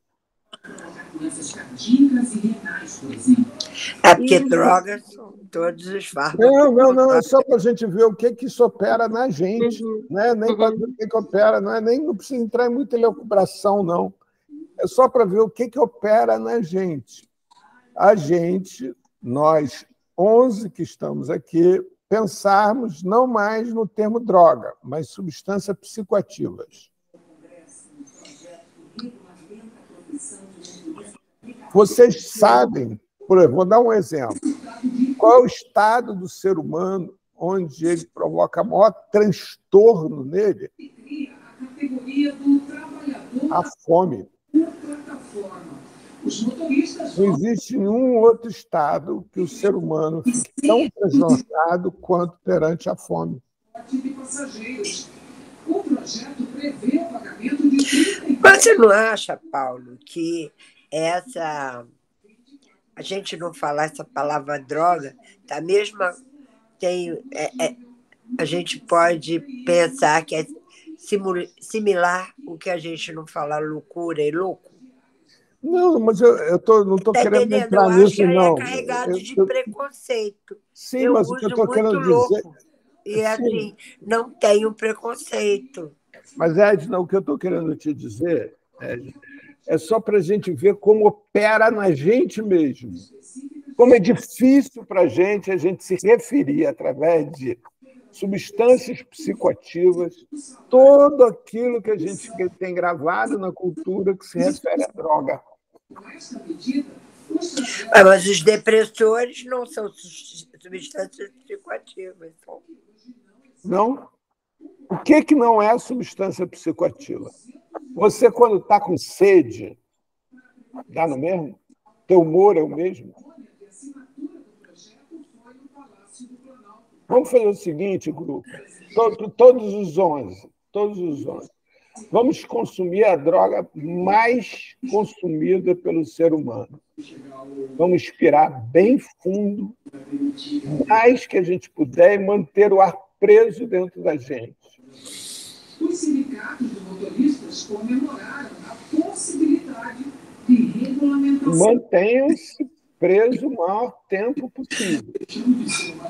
Porque drogas são todos os fármacos. Não, é só para a gente ver o que isso opera na gente. Né? Nem para ver o que opera, não precisa entrar em muita elucubração, não. É só para ver o que opera na gente. A gente, nós 11 que estamos aqui, pensarmos não mais no termo droga, mas substâncias psicoativas. Vocês sabem, por exemplo, vou dar um exemplo. Qual é o estado do ser humano onde ele provoca maior transtorno nele? A fome. Não existe nenhum outro estado que o ser humano fique tão transtornado quanto perante a fome. Mas você não acha, Paulo, que a gente não falar essa palavra droga, tá mesmo a gente pode pensar que é similar o que a gente não fala loucura e louco? Não, mas eu não estou querendo entrar eu nisso, acho que não. É carregado de preconceito. Sim, mas o que eu estou querendo dizer... E, assim, não tenho preconceito. Mas, Edna, o que eu estou querendo te dizer é só para a gente ver como opera na gente mesmo. Como é difícil para a gente se referir através de substâncias psicoativas, tudo aquilo que a gente tem gravado na cultura que se refere à droga. Mas os depressores não são substâncias psicoativas. Não? O que não é substância psicoativa? Você, quando está com sede, dá no mesmo? Teu humor é o mesmo? Vamos fazer o seguinte, grupo. Todos os 11. Vamos consumir a droga mais consumida pelo ser humano. Vamos respirar bem fundo, mais que a gente puder, e manter o ar preso dentro da gente. Os sindicatos de motoristas comemoraram a possibilidade de regulamentação. Mantenham-se presos o maior tempo possível. Deixando de ser uma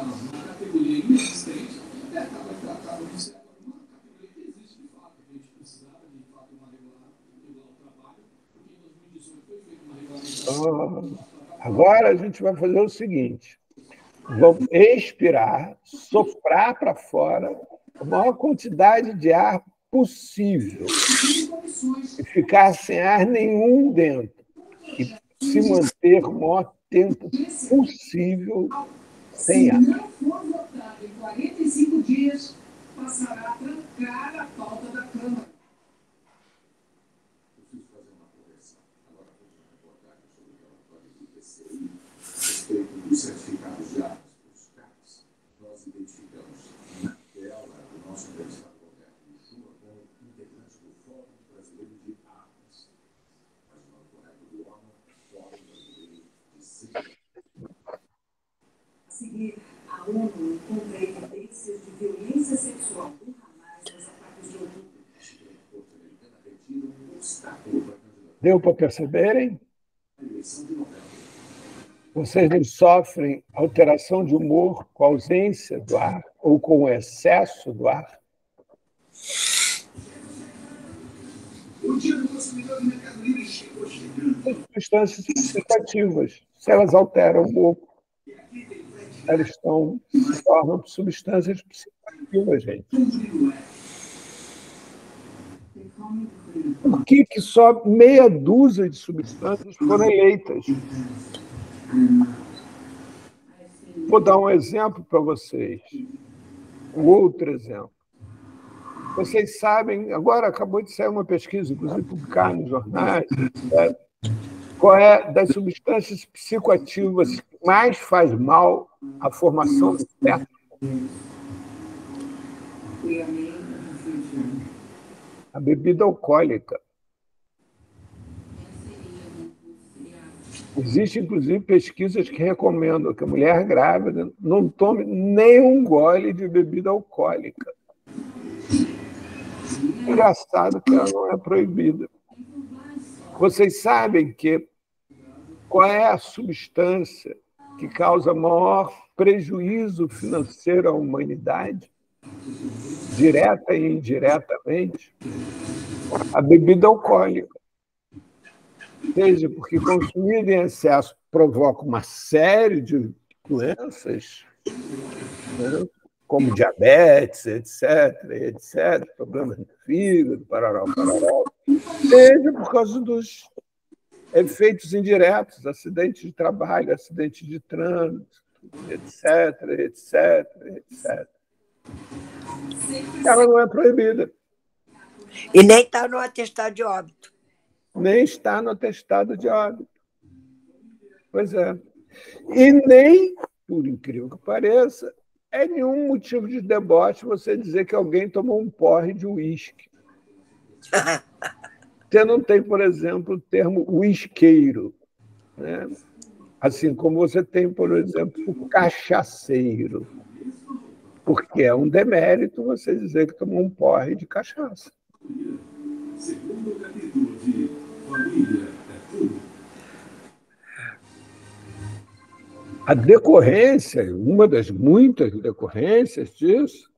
categoria inexistente, estava tratado de ser uma categoria que existe de fato. A gente precisava de fato regular o trabalho, porque em 2018 foi feita uma regulamentação. Agora a gente vai fazer o seguinte: vamos expirar, soprar para fora a maior quantidade de ar possível e ficar sem ar nenhum dentro e se manter o maior tempo possível sem ar. Se não for votado em 45 dias, passará a trancar a pauta da Câmara. Eu preciso fazer uma correção. Agora, vou reportagem sobre o relatório do PCI a respeito dos certificados de armas para os CAPs. Nós identificamos na tela do nosso entrevistado Roberto Uchoa como integrante do Fórum Brasileiro de Armas. Mas não é correto do ONU, Fórum Brasileiro de Segurança. A seguir, a ONU encontra evidências de violência sexual do Hamas nos ataques de outubro. A Suprema Corte Americana retira um obstáculo para a candidatura. Deu para perceberem? Vocês sofrem alteração de humor com a ausência do ar ou com o excesso do ar? O Dia do Consumidor do Mercado Livre chegou chegando. Substâncias psicoativas. Se elas alteram o humor, elas se tornam substâncias psicoativas, gente. Por que só meia dúzia de substâncias foram eleitas? Vou dar um exemplo para vocês. Um outro exemplo. Vocês sabem, agora acabou de sair uma pesquisa, inclusive publicada nos jornais, etc. Qual é das substâncias psicoativas que mais faz mal à formação do feto? A bebida alcoólica. Existem, inclusive, pesquisas que recomendam que a mulher grávida não tome nenhum gole de bebida alcoólica. Engraçado que ela não é proibida. Vocês sabem qual é a substância que causa maior prejuízo financeiro à humanidade, direta e indiretamente? A bebida alcoólica. Seja porque consumida em excesso provoca uma série de doenças, né, como diabetes, etc., problemas no fígado, parará, seja por causa dos efeitos indiretos, acidentes de trabalho, acidentes de trânsito, etc. Ela não é proibida. E nem está no atestado de óbito. Nem está no atestado de óbito. Pois é. E nem, por incrível que pareça, é nenhum motivo de deboche você dizer que alguém tomou um porre de uísque. Você não tem, por exemplo, o termo uisqueiro, né? Assim como você tem, por exemplo, o cachaceiro, porque é um demérito você dizer que tomou um porre de cachaça. Segundo o capítulo de Família é Tudo. A decorrência, uma das muitas decorrências disso,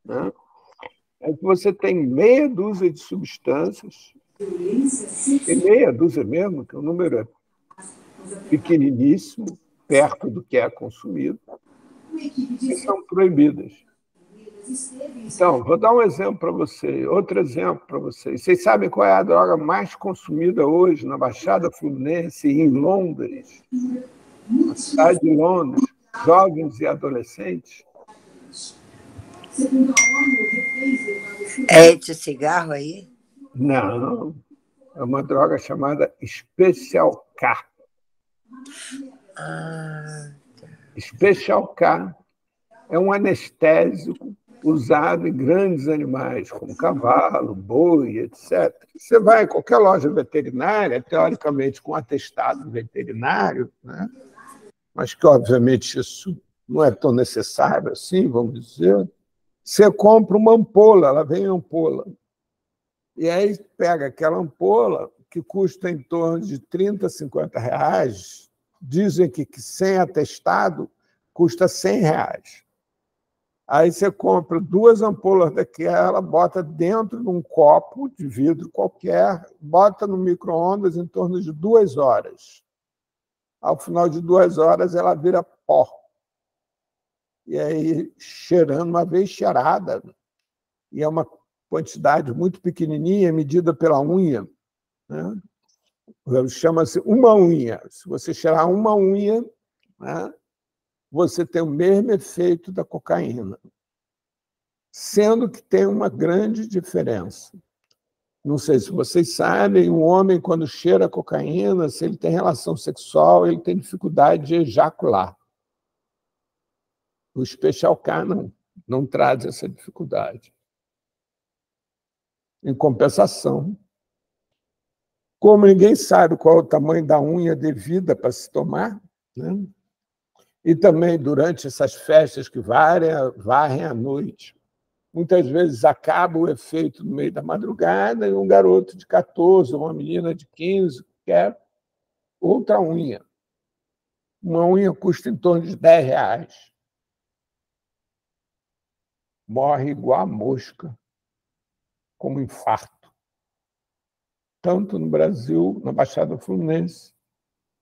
né, é que você tem meia dúzia de substâncias, e meia dúzia mesmo, que o número é pequeniníssimo, perto do que é consumido, que são proibidas. Então, vou dar um exemplo para vocês, outro exemplo para vocês. Vocês sabem qual é a droga mais consumida hoje na Baixada Fluminense e em Londres? Na cidade de Londres, jovens e adolescentes? É esse cigarro aí? Não, é uma droga chamada Special K. Special K é um anestésico usado em grandes animais, como cavalo, boi, etc. Você vai em qualquer loja veterinária, teoricamente com atestado veterinário, né? Mas que, obviamente, isso não é tão necessário assim, vamos dizer. Você compra uma ampola, ela vem em ampola. E aí pega aquela ampola, que custa em torno de R$30, R$50, dizem que sem atestado custa R$100. Aí você compra 2 ampolas daquela, bota dentro de um copo de vidro qualquer, bota no micro-ondas em torno de 2 horas. Ao final de 2 horas, ela vira pó. E aí, cheirando, uma vez cheirada, e é uma quantidade muito pequenininha, medida pela unha, né? Chama-se uma unha. Se você cheirar uma unha, né, você tem o mesmo efeito da cocaína, sendo que tem uma grande diferença. Não sei se vocês sabem, um homem, quando cheira cocaína, se ele tem relação sexual, ele tem dificuldade de ejacular. O Special K não traz essa dificuldade. Em compensação, como ninguém sabe qual é o tamanho da unha devida para se tomar, né? E também durante essas festas que varrem à noite, muitas vezes acaba o efeito no meio da madrugada e um garoto de 14, uma menina de 15 quer outra unha. Uma unha custa em torno de R$10. Morre igual a mosca, como infarto. Tanto no Brasil, na Baixada Fluminense,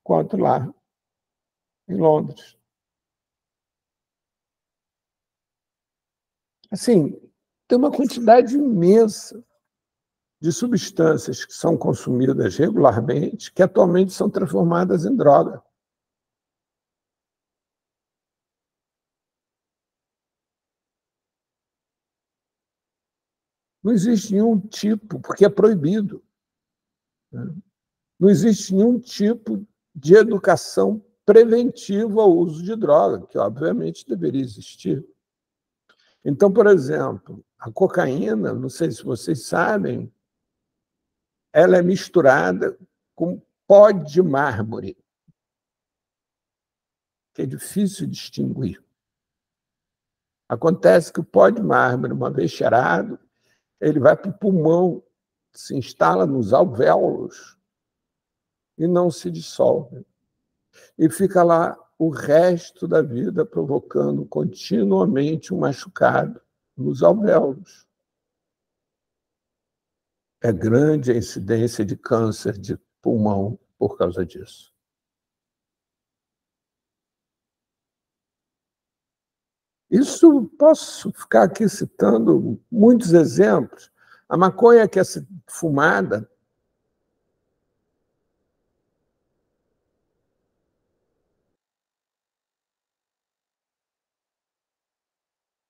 quanto lá em Londres. Assim, tem uma quantidade imensa de substâncias que são consumidas regularmente, que atualmente são transformadas em droga. Não existe nenhum tipo, porque é proibido. Não existe nenhum tipo de educação preventiva ao uso de droga, que obviamente deveria existir. Então, por exemplo, a cocaína, não sei se vocês sabem, ela é misturada com pó de mármore, que é difícil distinguir. Acontece que o pó de mármore, uma vez cheirado, ele vai para o pulmão, se instala nos alvéolos e não se dissolve. E fica lá o resto da vida provocando continuamente um machucado nos alvéolos. É grande a incidência de câncer de pulmão por causa disso. Isso posso ficar aqui citando muitos exemplos. A maconha que é fumada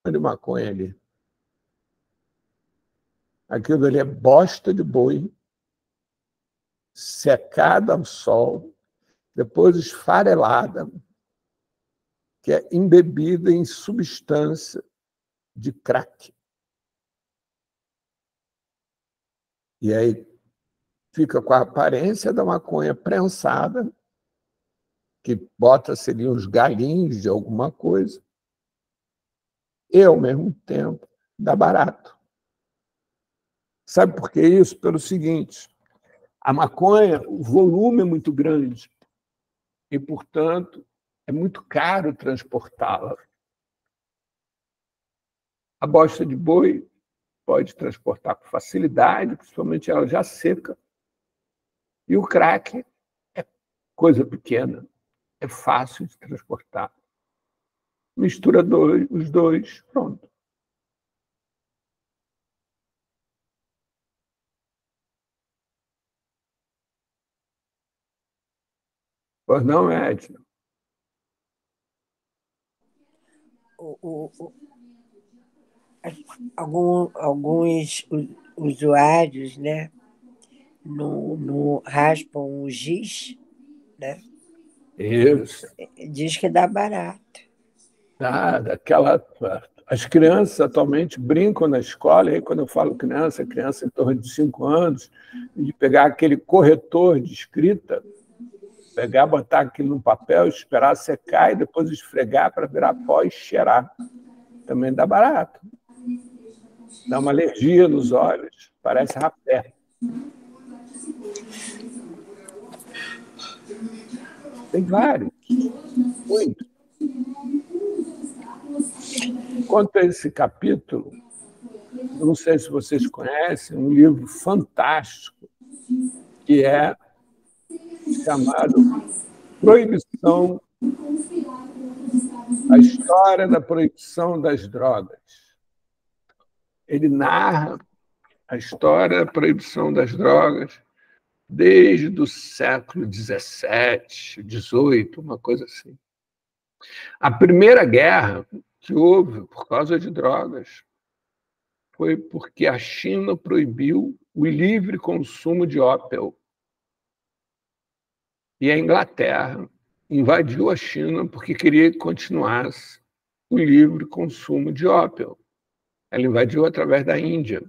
de maconha ali. Aquilo ali é bosta de boi, secada ao sol, depois esfarelada, que é embebida em substância de crack. E aí fica com a aparência da maconha prensada, que bota-se ali uns galinhos de alguma coisa, e, ao mesmo tempo, dá barato. Sabe por que isso? Pelo seguinte, a maconha, o volume é muito grande e, portanto, é muito caro transportá-la. A bosta de boi pode transportar com facilidade, principalmente ela já seca, e o crack é coisa pequena, é fácil de transportar. Mistura os dois, pronto. Pois não, Edna? Alguns usuários, né, no raspam o giz, né? Isso. Diz que dá barato. As crianças atualmente brincam na escola, e aí quando eu falo criança em torno de 5 anos, de pegar aquele corretor de escrita, pegar, botar aquilo no papel, esperar secar e depois esfregar para virar pó e cheirar. Também dá barato. Dá uma alergia nos olhos, parece rapé. Tem vários, muitos. Quanto a esse capítulo, não sei se vocês conhecem, um livro fantástico que é chamado Proibição, a história da proibição das drogas. Ele narra a história da proibição das drogas desde o século XVII, XVIII, uma coisa assim. A primeira guerra que houve por causa de drogas foi porque a China proibiu o livre consumo de ópio. E a Inglaterra invadiu a China porque queria que continuasse o livre consumo de ópio. Ela invadiu através da Índia.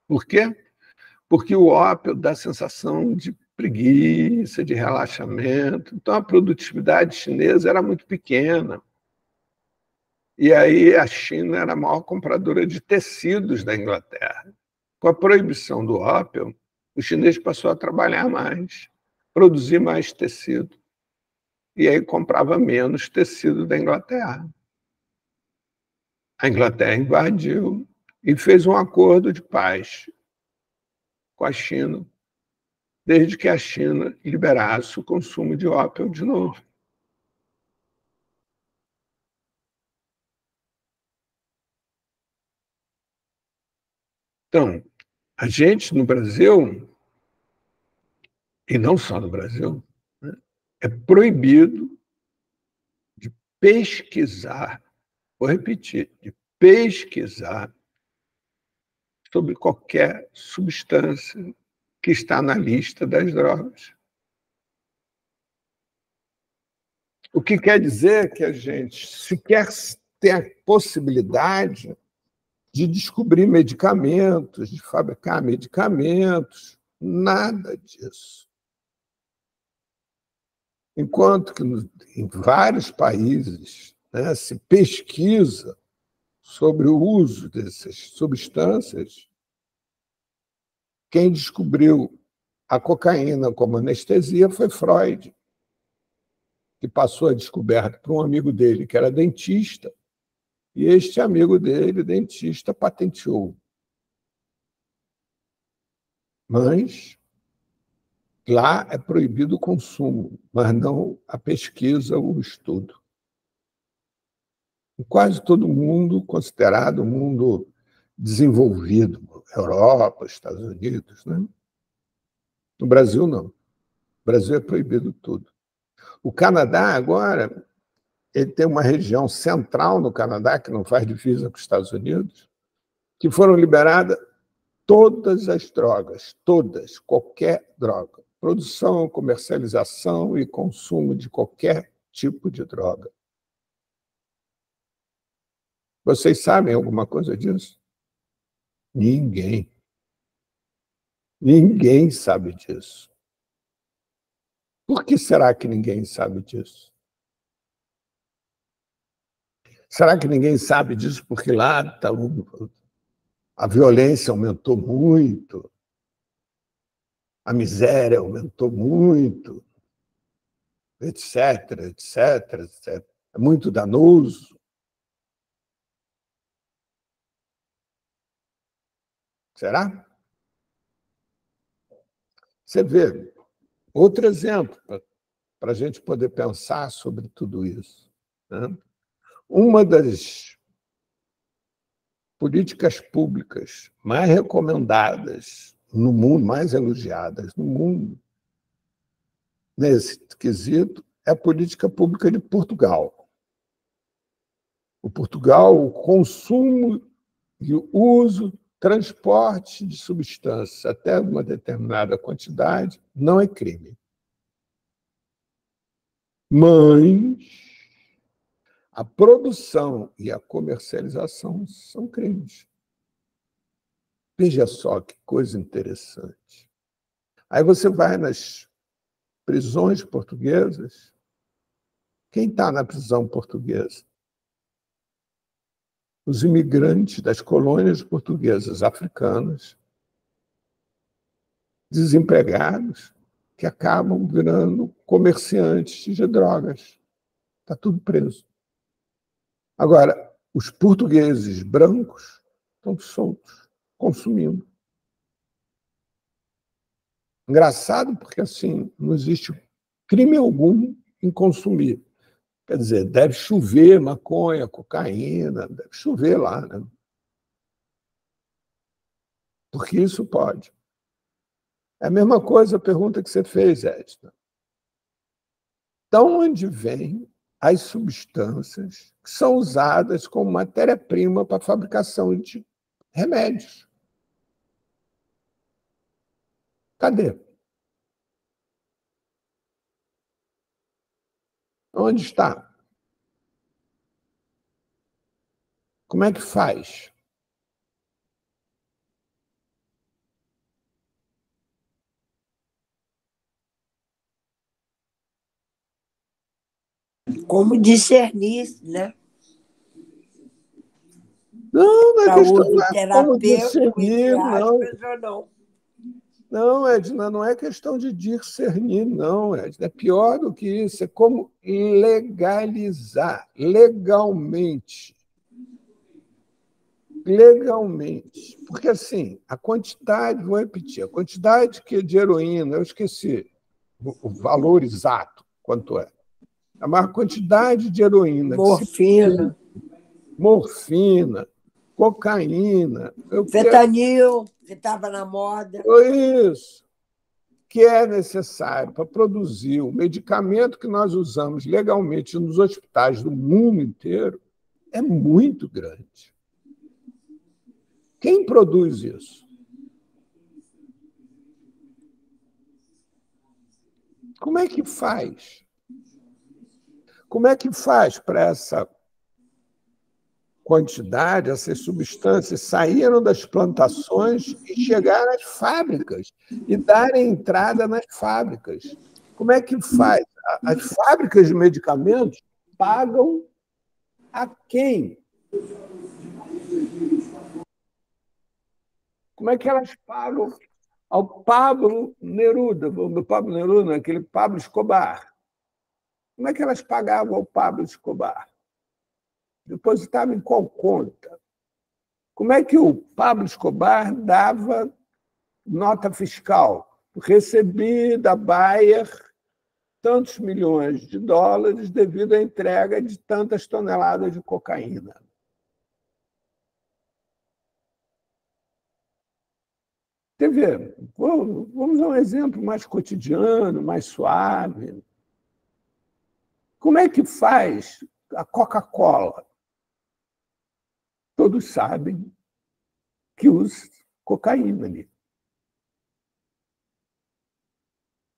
Por quê? Porque o ópio dá sensação de preguiça, de relaxamento. Então, a produtividade chinesa era muito pequena. E aí a China era a maior compradora de tecidos da Inglaterra. Com a proibição do ópio, o chinês passou a trabalhar mais, produzir mais tecido. E aí comprava menos tecido da Inglaterra. A Inglaterra invadiu e fez um acordo de paz com a China, desde que a China liberasse o consumo de ópio de novo. Então, a gente no Brasil, e não só no Brasil, né, é proibido de pesquisar, vou repetir, de pesquisar sobre qualquer substância que está na lista das drogas. O que quer dizer que a gente sequer tem a possibilidade de descobrir medicamentos, de fabricar medicamentos, nada disso. Enquanto que em vários países, né, se pesquisa sobre o uso dessas substâncias, quem descobriu a cocaína como anestesia foi Freud, que passou a descoberta para um amigo dele, que era dentista, e este amigo dele, dentista, patenteou. Mas lá é proibido o consumo, mas não a pesquisa ou o estudo. Em quase todo mundo considerado mundo desenvolvido, Europa, Estados Unidos, né? No Brasil, não. No Brasil é proibido tudo. O Canadá, agora, ele tem uma região central no Canadá, que não faz divisa com os Estados Unidos, que foram liberadas todas as drogas, todas, qualquer droga. Produção, comercialização e consumo de qualquer tipo de droga. Vocês sabem alguma coisa disso? Ninguém. Ninguém sabe disso. Por que será que ninguém sabe disso? Será que ninguém sabe disso porque lá a violência aumentou muito, a miséria aumentou muito, etc, etc, etc. É muito danoso. Será? Você vê, outro exemplo para a gente poder pensar sobre tudo isso, né? Uma das políticas públicas mais recomendadas no mundo, mais elogiadas no mundo, nesse quesito, é a política pública de Portugal. O Portugal, o consumo e o uso, transporte de substâncias até uma determinada quantidade não é crime. Mas a produção e a comercialização são crimes. Veja só que coisa interessante. Aí você vai nas prisões portuguesas. Quem está na prisão portuguesa? Os imigrantes das colônias portuguesas africanas, desempregados, que acabam virando comerciantes de drogas. Está tudo preso. Agora, os portugueses brancos estão soltos, consumindo. Engraçado porque, assim, não existe crime algum em consumir. Quer dizer, deve chover maconha, cocaína, deve chover lá, né? Porque isso pode. É a mesma coisa a pergunta que você fez, Edna. De onde vêm as substâncias que são usadas como matéria-prima para a fabricação de remédios? Cadê? Onde está? Como é que faz? Como discernir, né? Não, Para questão uso não é como terapêutico, entre discernir, não. aspas, ou não. Não, Edna, não é questão de discernir, não, Edna. É pior do que isso, é como legalizar, legalmente. Legalmente. Porque, assim, a quantidade, vou repetir, a quantidade de heroína, eu esqueci o valor exato, quanto é. A maior quantidade de heroína, Morfina, morfina, cocaína. fentanil, que estava na moda. Isso. Que é necessário para produzir o medicamento que nós usamos legalmente nos hospitais do mundo inteiro é muito grande. Quem produz isso? Como é que faz? Como é que faz para essa quantidade, essas substâncias saíram das plantações e chegar às fábricas e darem entrada nas fábricas? Como é que faz? As fábricas de medicamentos pagam a quem? Como é que elas pagam ao Pablo Neruda, do Pablo Neruda, aquele Pablo Escobar? Como é que elas pagavam ao Pablo Escobar? Depositavam em qual conta? Como é que o Pablo Escobar dava nota fiscal? Recebi da Bayer tantos milhões de dólares devido à entrega de tantas toneladas de cocaína. Quer ver? Vamos a um exemplo mais cotidiano, mais suave. Como é que faz a Coca-Cola? Todos sabem que usa cocaína ali.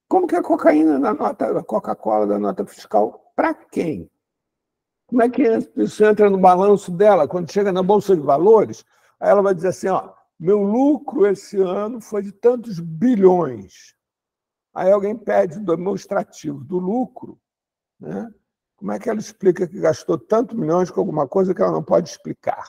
Como que a cocaína da nota, a Coca-Cola da nota fiscal, para quem? Como é que isso entra no balanço dela? Quando chega na Bolsa de Valores, aí ela vai dizer assim, ó, meu lucro esse ano foi de tantos bilhões. Aí alguém pede o demonstrativo do lucro, né? Como é que ela explica que gastou tantos milhões com alguma coisa que ela não pode explicar?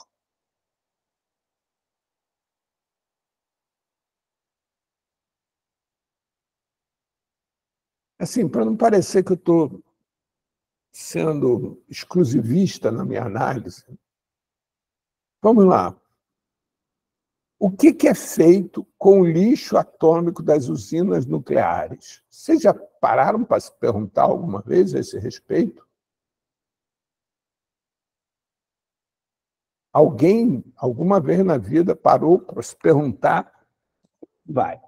Assim, para não parecer que eu estou sendo exclusivista na minha análise, vamos lá. O que é feito com o lixo atômico das usinas nucleares? Vocês já pararam para se perguntar alguma vez a esse respeito? Alguém, alguma vez na vida, parou para se perguntar? Vai.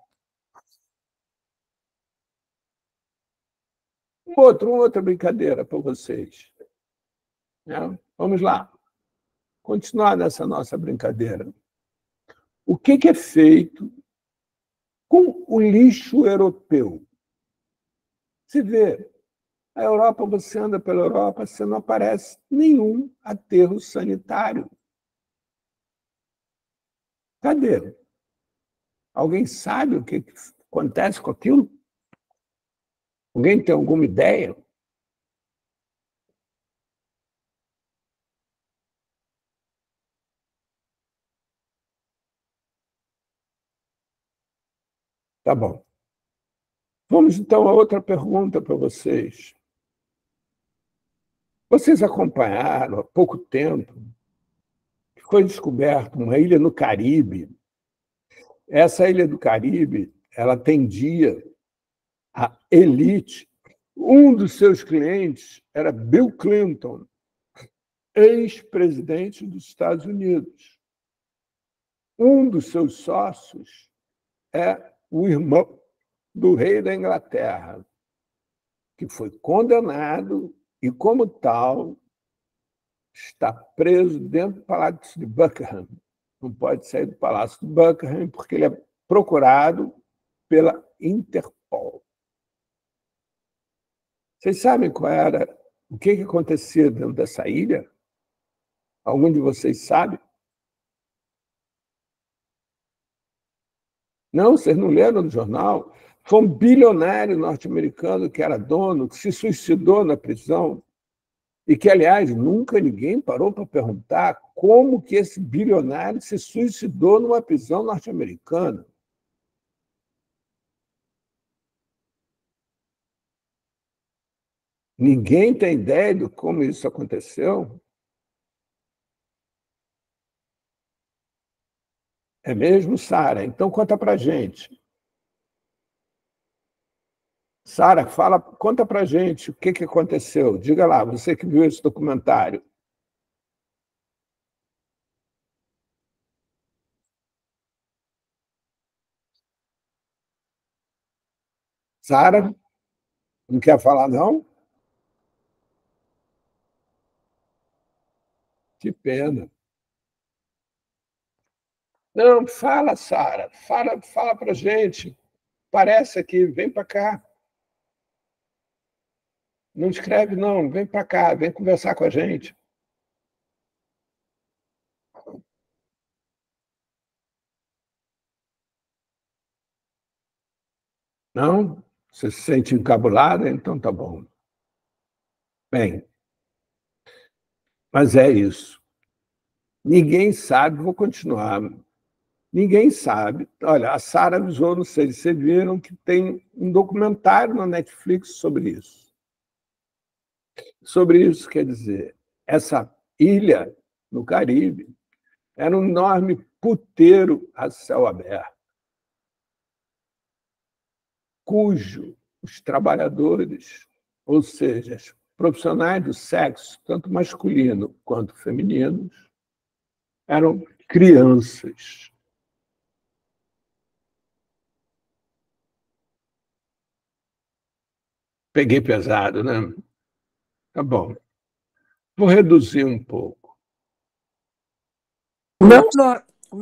Uma outra brincadeira para vocês. Né? Vamos lá. Continuar nessa nossa brincadeira. O que é feito com o lixo europeu? Se vê, a Europa, você anda pela Europa, você não aparece nenhum aterro sanitário. Cadê? Alguém sabe o que acontece com aquilo? Alguém tem alguma ideia? Tá bom. Vamos, então, a outra pergunta para vocês. Vocês acompanharam há pouco tempo que foi descoberta uma ilha no Caribe. Essa ilha do Caribe, ela atendia a elite. Um dos seus clientes era Bill Clinton, ex-presidente dos Estados Unidos. Um dos seus sócios é o irmão do rei da Inglaterra, que foi condenado e, como tal, está preso dentro do Palácio de Buckingham. Não pode sair do Palácio de Buckingham porque ele é procurado pela Interpol. Vocês sabem o que acontecia dentro dessa ilha? Algum de vocês sabe? Não, vocês não leram no jornal? Foi um bilionário norte-americano que era dono, que se suicidou na prisão e que, aliás, nunca ninguém parou para perguntar como que esse bilionário se suicidou numa prisão norte-americana. Ninguém tem ideia de como isso aconteceu? É mesmo, Sara? Então conta para a gente. Sara, conta para a gente o que aconteceu. Diga lá, você que viu esse documentário. Sara, não quer falar, não? Que pena. Não, fala, Sara, fala para a gente. Parece aqui, vem para cá. Não escreve, não, vem para cá, vem conversar com a gente. Não? Você se sente encabulada? Então tá bom. Bem, mas é isso. Ninguém sabe, vou continuar. Ninguém sabe. Olha, a Sara avisou, não sei se vocês viram, que tem um documentário na Netflix sobre isso. Sobre isso, quer dizer, essa ilha no Caribe era um enorme puteiro a céu aberto, cujo os trabalhadores, ou seja, os profissionais do sexo, tanto masculino quanto femininos, eram crianças. Peguei pesado, né? Tá bom. Vou reduzir um pouco. Como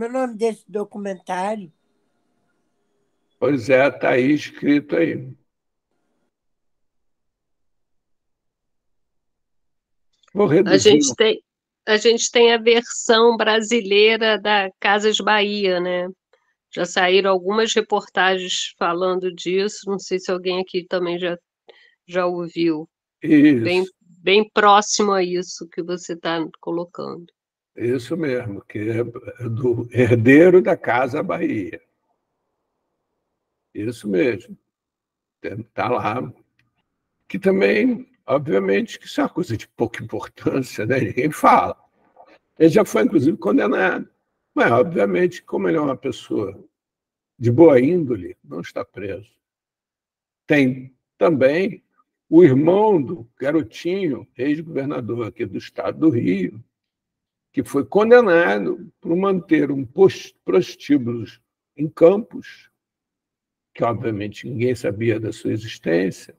é o nome desse documentário? Pois é, está aí escrito aí. Vou A reduzir. gente tem a versão brasileira da Casas Bahia, né? Já saíram algumas reportagens falando disso. Não sei se alguém aqui também já ouviu. Isso, Bem próximo a isso que você está colocando. isso mesmo, que é do herdeiro da Casa Bahia. Isso mesmo. Está lá. Que também, obviamente, que isso é uma coisa de pouca importância, né? Ninguém fala. Ele já foi, inclusive, condenado. Mas, obviamente, como ele é uma pessoa de boa índole, não está preso. Tem também o irmão do garotinho, ex-governador aqui do estado do Rio, que foi condenado por manter um prostíbulo em Campos, que obviamente ninguém sabia da sua existência,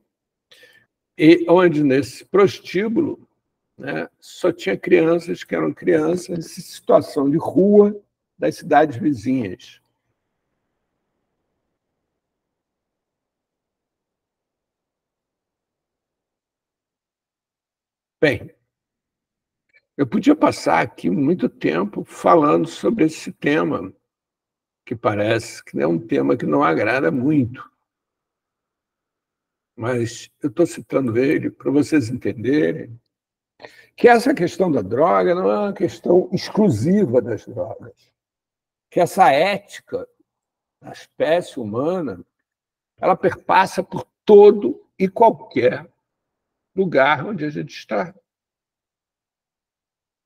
e onde nesse prostíbulo, né, só tinha crianças que eram crianças em situação de rua das cidades vizinhas. Bem, eu podia passar aqui muito tempo falando sobre esse tema, que parece que é um tema que não agrada muito. Mas eu estou citando ele para vocês entenderem que essa questão da droga não é uma questão exclusiva das drogas, que essa ética da espécie humana ela perpassa por todo e qualquer lugar onde a gente está.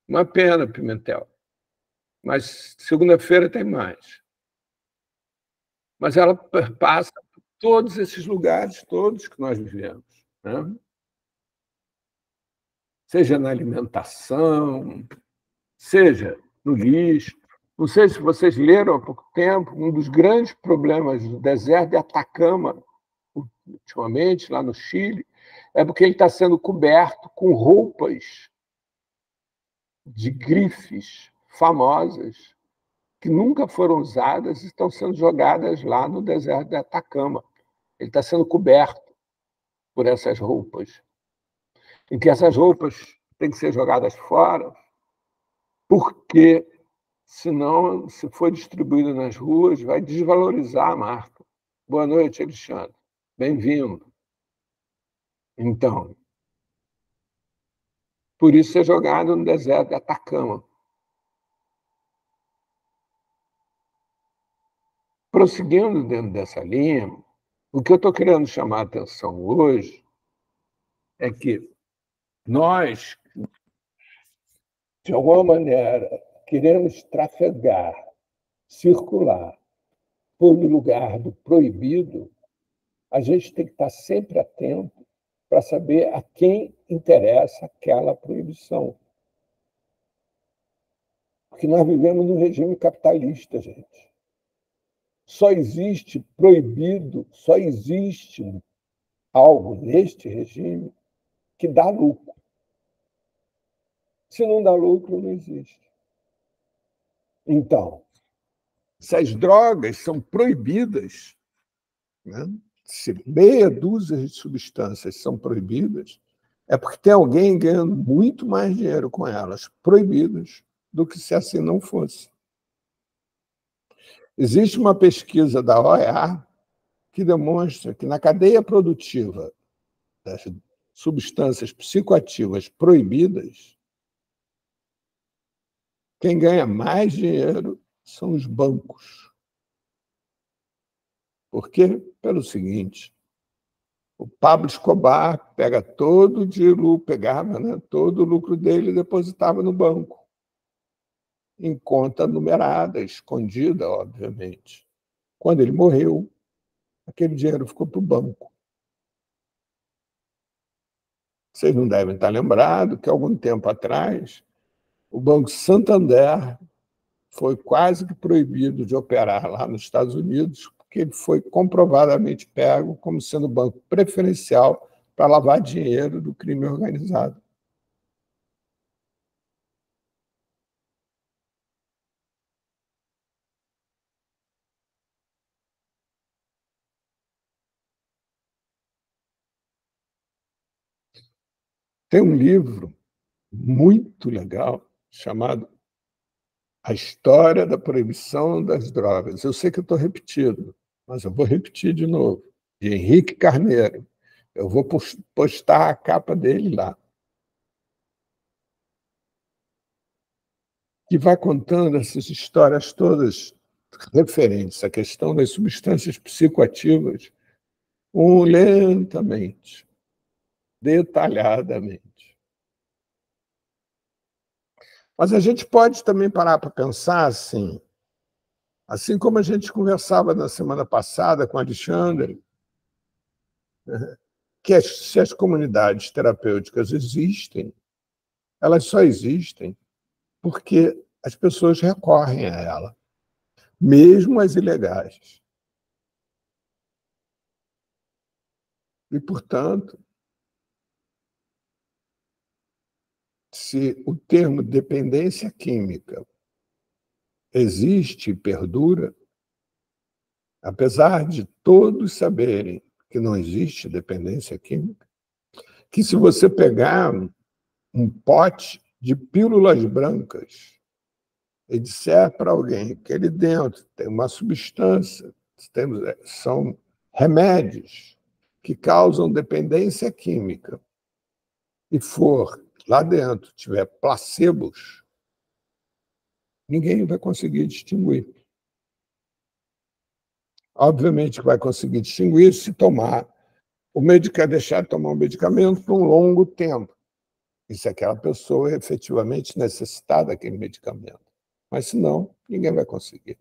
Uma pena, Pimentel, mas segunda-feira tem mais. Mas ela perpassa por todos esses lugares todos que nós vivemos, né? Seja na alimentação, seja no lixo. Não sei se vocês leram há pouco tempo, um dos grandes problemas do deserto de Atacama, ultimamente, lá no Chile, é porque ele está sendo coberto com roupas de grifes famosas que nunca foram usadas e estão sendo jogadas lá no deserto de Atacama. Ele está sendo coberto por essas roupas. Em que essas roupas têm que ser jogadas fora, porque senão, se for distribuído nas ruas, vai desvalorizar a marca. Boa noite, Alexandre. Bem-vindo. Então, por isso é jogado no deserto de Atacama. Prosseguindo dentro dessa linha, o que eu estou querendo chamar a atenção hoje é que nós, de alguma maneira, queremos trafegar, circular por um lugar do proibido, a gente tem que estar sempre atento para saber a quem interessa aquela proibição. Porque nós vivemos num regime capitalista, gente. Só existe proibido, só existe algo neste regime que dá lucro. Se não dá lucro, não existe. Então, Se as drogas são proibidas, né? Se meia dúzia de substâncias são proibidas, é porque tem alguém ganhando muito mais dinheiro com elas proibidas do que se assim não fosse. Existe uma pesquisa da OEA que demonstra que na cadeia produtiva das substâncias psicoativas proibidas, quem ganha mais dinheiro são os bancos. Por quê? Pelo seguinte, o Pablo Escobar pega todo o dinheiro, pegava, né, todo o lucro dele e depositava no banco, em conta numerada, escondida, obviamente. Quando ele morreu, aquele dinheiro ficou para o banco. Vocês não devem estar lembrados que, algum tempo atrás, o Banco Santander foi quase que proibido de operar lá nos Estados Unidos, porque ele foi comprovadamente pego como sendo banco preferencial para lavar dinheiro do crime organizado. Tem um livro muito legal chamado A História da Proibição das Drogas. Eu sei que eu estou repetindo, mas eu vou repetir de novo. De Henrique Carneiro. Eu vou postar a capa dele lá. Que vai contando essas histórias todas referentes à questão das substâncias psicoativas, lentamente, detalhadamente. Mas a gente pode também parar para pensar assim como a gente conversava na semana passada com o Alexandre, que se as comunidades terapêuticas existem, elas só existem porque as pessoas recorrem a ela, mesmo as ilegais. E, portanto, se o termo dependência química existe e perdura, apesar de todos saberem que não existe dependência química, que se você pegar um pote de pílulas brancas e disser para alguém que ali dentro tem uma substância, são remédios que causam dependência química, e for lá dentro tiver placebos, ninguém vai conseguir distinguir. Obviamente que vai conseguir distinguir se tomar deixar de tomar o medicamento por um longo tempo. E se aquela pessoa efetivamente necessitar daquele medicamento. Mas, se não, ninguém vai conseguir.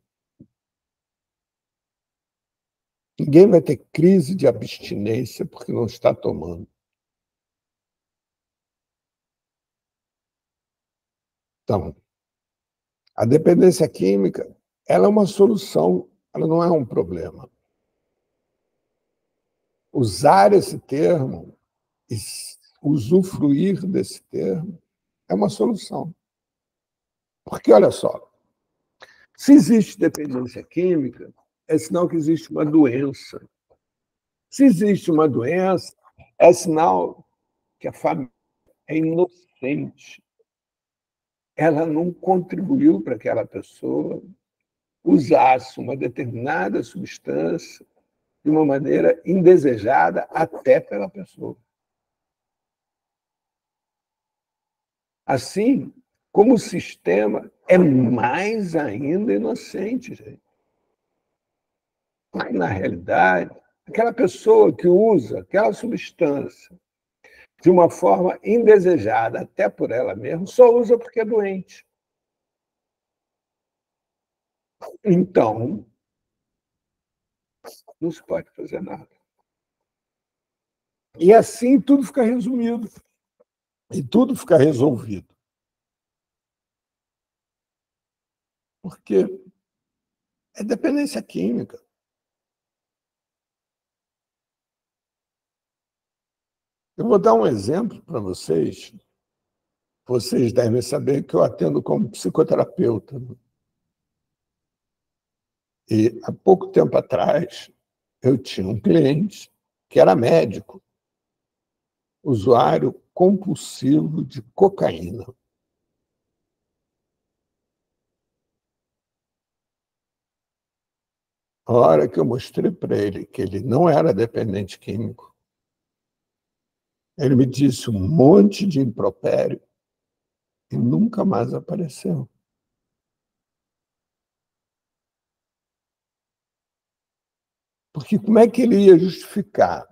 Ninguém vai ter crise de abstinência porque não está tomando. Então, a dependência química, ela é uma solução, ela não é um problema. Usar esse termo e usufruir desse termo é uma solução. Porque, olha só, se existe dependência química, é sinal que existe uma doença. Se existe uma doença, é sinal que a família é inocente. Ela não contribuiu para que aquela pessoa usasse uma determinada substância de uma maneira indesejada até pela pessoa. Assim, como o sistema é mais ainda inocente, gente. Porque, na realidade, aquela pessoa que usa aquela substância de uma forma indesejada, até por ela mesma, só usa porque é doente. Então, não se pode fazer nada. E assim tudo fica resumido. E tudo fica resolvido. Porque é dependência química. Eu vou dar um exemplo para vocês. Vocês devem saber que eu atendo como psicoterapeuta. E há pouco tempo atrás, eu tinha um cliente que era médico, usuário compulsivo de cocaína. A hora que eu mostrei para ele que ele não era dependente químico, ele me disse um monte de impropério e nunca mais apareceu. Porque como é que ele ia justificar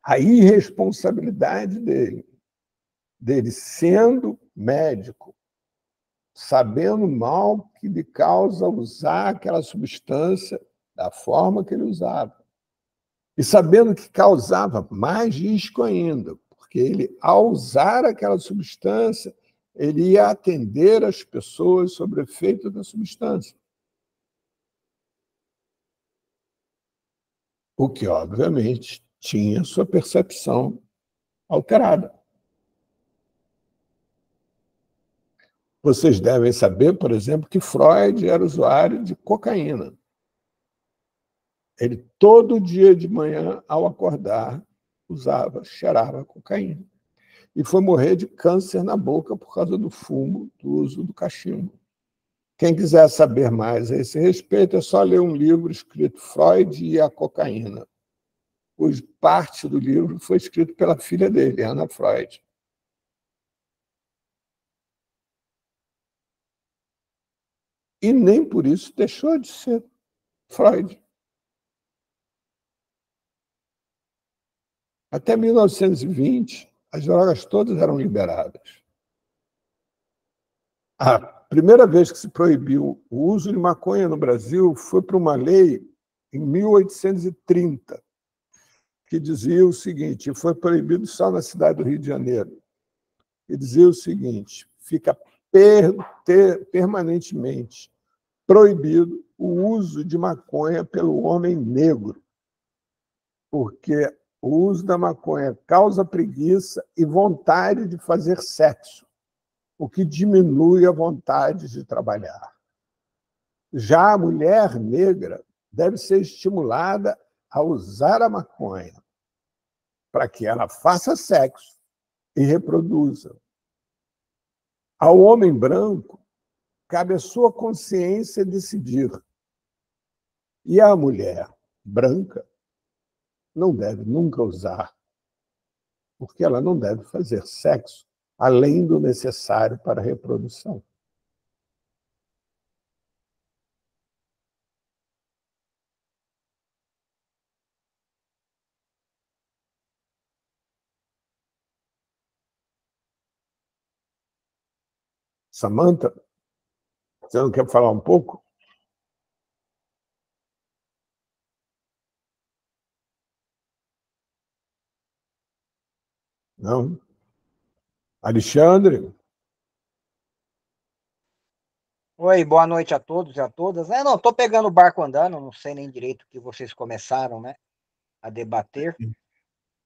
a irresponsabilidade dele sendo médico, sabendo mal que lhe causa usar aquela substância da forma que ele usava, e sabendo que causava mais risco ainda, porque ele, ao usar aquela substância, ele ia atender as pessoas sobre o efeito da substância. O que, obviamente, tinha sua percepção alterada. Vocês devem saber, por exemplo, que Freud era usuário de cocaína. Ele, todo dia de manhã, ao acordar, cheirava cocaína. E foi morrer de câncer na boca por causa do fumo, do uso do cachimbo. Quem quiser saber mais a esse respeito, é só ler um livro escrito Freud e a Cocaína. Parte do livro foi escrito pela filha dele, Ana Freud. E nem por isso deixou de ser Freud. Até 1920, as drogas todas eram liberadas. A primeira vez que se proibiu o uso de maconha no Brasil foi por uma lei em 1830, que dizia o seguinte, foi proibido só na cidade do Rio de Janeiro, e dizia o seguinte, fica permanentemente proibido o uso de maconha pelo homem negro, porque o uso da maconha causa preguiça e vontade de fazer sexo, o que diminui a vontade de trabalhar. Já a mulher negra deve ser estimulada a usar a maconha para que ela faça sexo e reproduza. Ao homem branco, cabe à sua consciência decidir. E a mulher branca não deve nunca usar, porque ela não deve fazer sexo além do necessário para a reprodução. Samantha, você não quer falar um pouco? Não? Alexandre? Oi, boa noite a todos e a todas. Não, estou pegando o barco andando, não sei nem direito o que vocês começaram, né, a debater.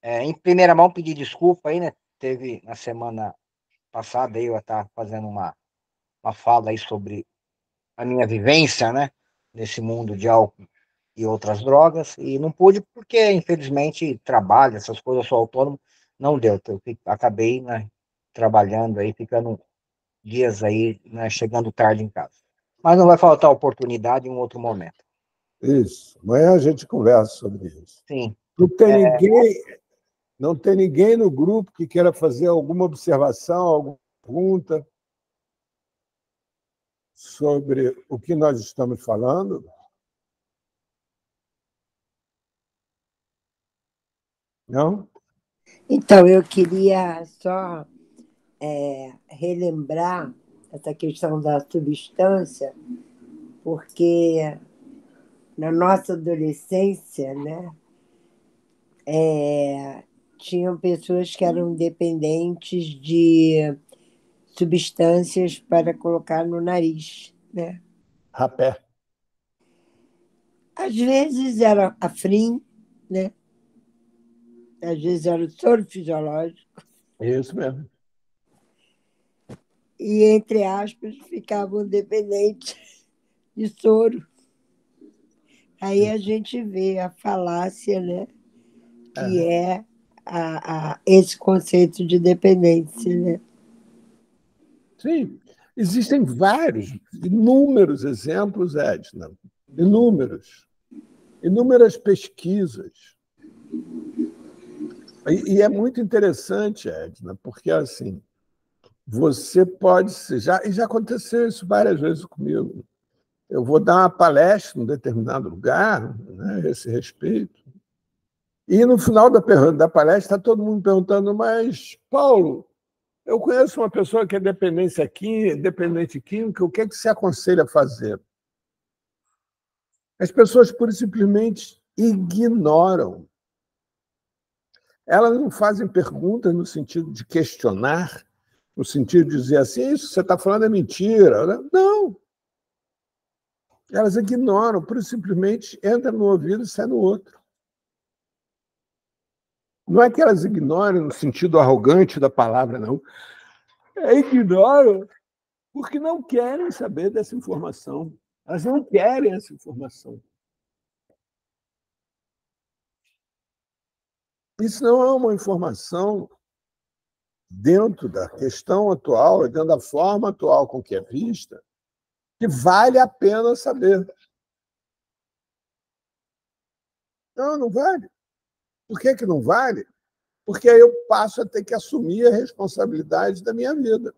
Em primeira mão, pedir desculpa aí, né? Teve na semana passada aí eu estava fazendo uma fala aí sobre a minha vivência, né, nesse mundo de álcool e outras drogas, e não pude porque, infelizmente, trabalho, essas coisas, eu sou autônomo, não deu. Eu acabei, né, trabalhando aí, ficando dias aí, né, chegando tarde em casa. Mas não vai faltar oportunidade em um outro momento. Isso. Amanhã a gente conversa sobre isso. Sim. Não tem ninguém no grupo que queira fazer alguma observação, alguma pergunta sobre o que nós estamos falando? Não? Então, eu queria só relembrar essa questão da substância, porque na nossa adolescência, né, tinham pessoas que eram dependentes de substâncias para colocar no nariz, né? Rapé. Às vezes era Afrin, né? Às vezes era o soro fisiológico, Isso mesmo. e, entre aspas, ficavam dependentes de soro, Aí a gente vê a falácia, né? Que é esse conceito de dependência, né? Sim, existem vários, inúmeros exemplos, Edna, inúmeras pesquisas. E é muito interessante, Edna, porque assim, você pode e já aconteceu isso várias vezes comigo. Eu vou dar uma palestra em um determinado lugar, né, a esse respeito, e no final da palestra está todo mundo perguntando, mas, Paulo, eu conheço uma pessoa que é dependente química, o que é que você aconselha a fazer? As pessoas pura e simplesmente ignoram. Elas não fazem perguntas no sentido de questionar, no sentido de dizer assim, isso que você está falando é mentira. Não. Elas ignoram, pura e simplesmente entra no ouvido e sai no outro. Não é que elas ignorem no sentido arrogante da palavra, não. Ignoram porque não querem saber dessa informação. Elas não querem essa informação. Isso não é uma informação dentro da questão atual, dentro da forma atual com que é vista, que vale a pena saber. Não, não vale. Por que não vale? Porque aí eu passo a ter que assumir a responsabilidade da minha vida.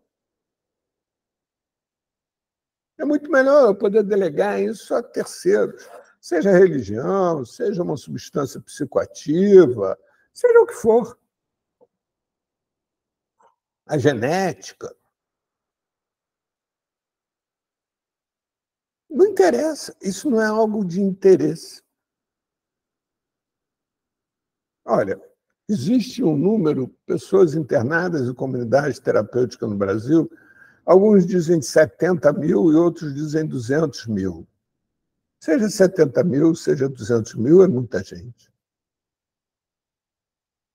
É muito melhor eu poder delegar isso a terceiros, seja religião, seja uma substância psicoativa, seja o que for. A genética. Não interessa. Isso não é algo de interesse. Olha, existe um número de pessoas internadas em comunidade terapêutica no Brasil. Alguns dizem 70 mil e outros dizem 200 mil. Seja 70 mil, seja 200 mil, é muita gente.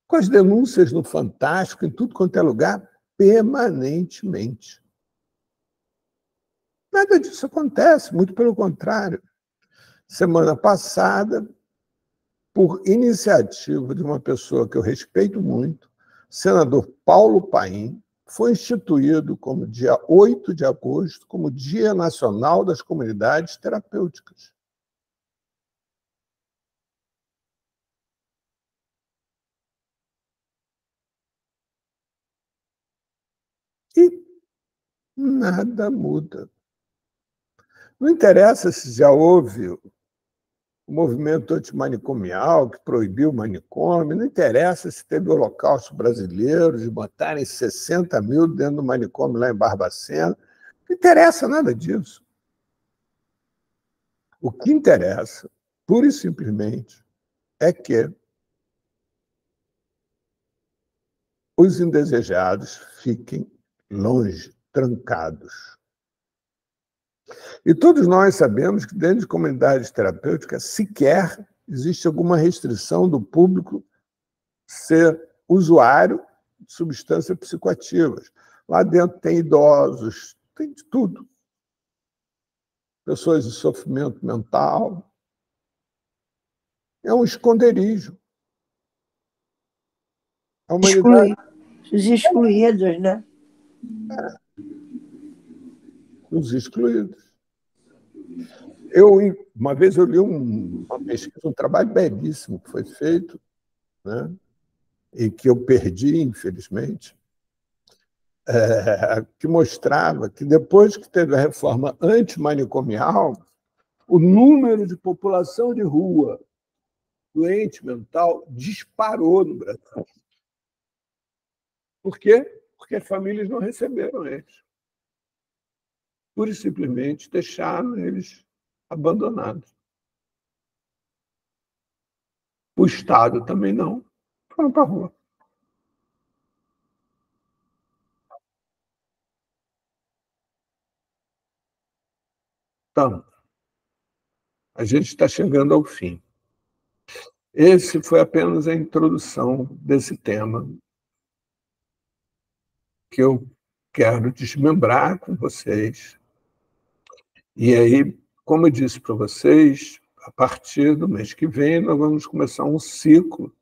Com as denúncias no Fantástico, em tudo quanto é lugar, permanentemente. Nada disso acontece, muito pelo contrário. Semana passada, por iniciativa de uma pessoa que eu respeito muito, senador Paulo Paim, foi instituído como dia 8 de agosto como Dia Nacional das Comunidades Terapêuticas. E nada muda. Não interessa se já houve o movimento antimanicomial que proibiu o manicômio, não interessa se teve o Holocausto brasileiro de botarem 60 mil dentro do manicômio lá em Barbacena. Não interessa nada disso. O que interessa, pura e simplesmente, é que os indesejados fiquem longe, trancados. E todos nós sabemos que dentro de comunidades terapêuticas sequer existe alguma restrição do público ser usuário de substâncias psicoativas. Lá dentro tem idosos, tem de tudo. Pessoas de sofrimento mental. É um esconderijo. A humanidade... Os excluídos, né? Os excluídos. Uma vez eu li uma pesquisa, um trabalho belíssimo que foi feito, né? E que eu perdi, infelizmente, que mostrava que depois que teve a reforma antimanicomial, o número de população de rua doente mental disparou no Brasil. Por quê? Porque as famílias não receberam eles. Pura e simplesmente deixaram eles abandonados. O Estado também não. Foram para a rua. Então, a gente está chegando ao fim. Esse foi apenas a introdução desse tema que eu quero desmembrar com vocês. E aí, como eu disse para vocês, a partir do mês que vem, nós vamos começar um ciclo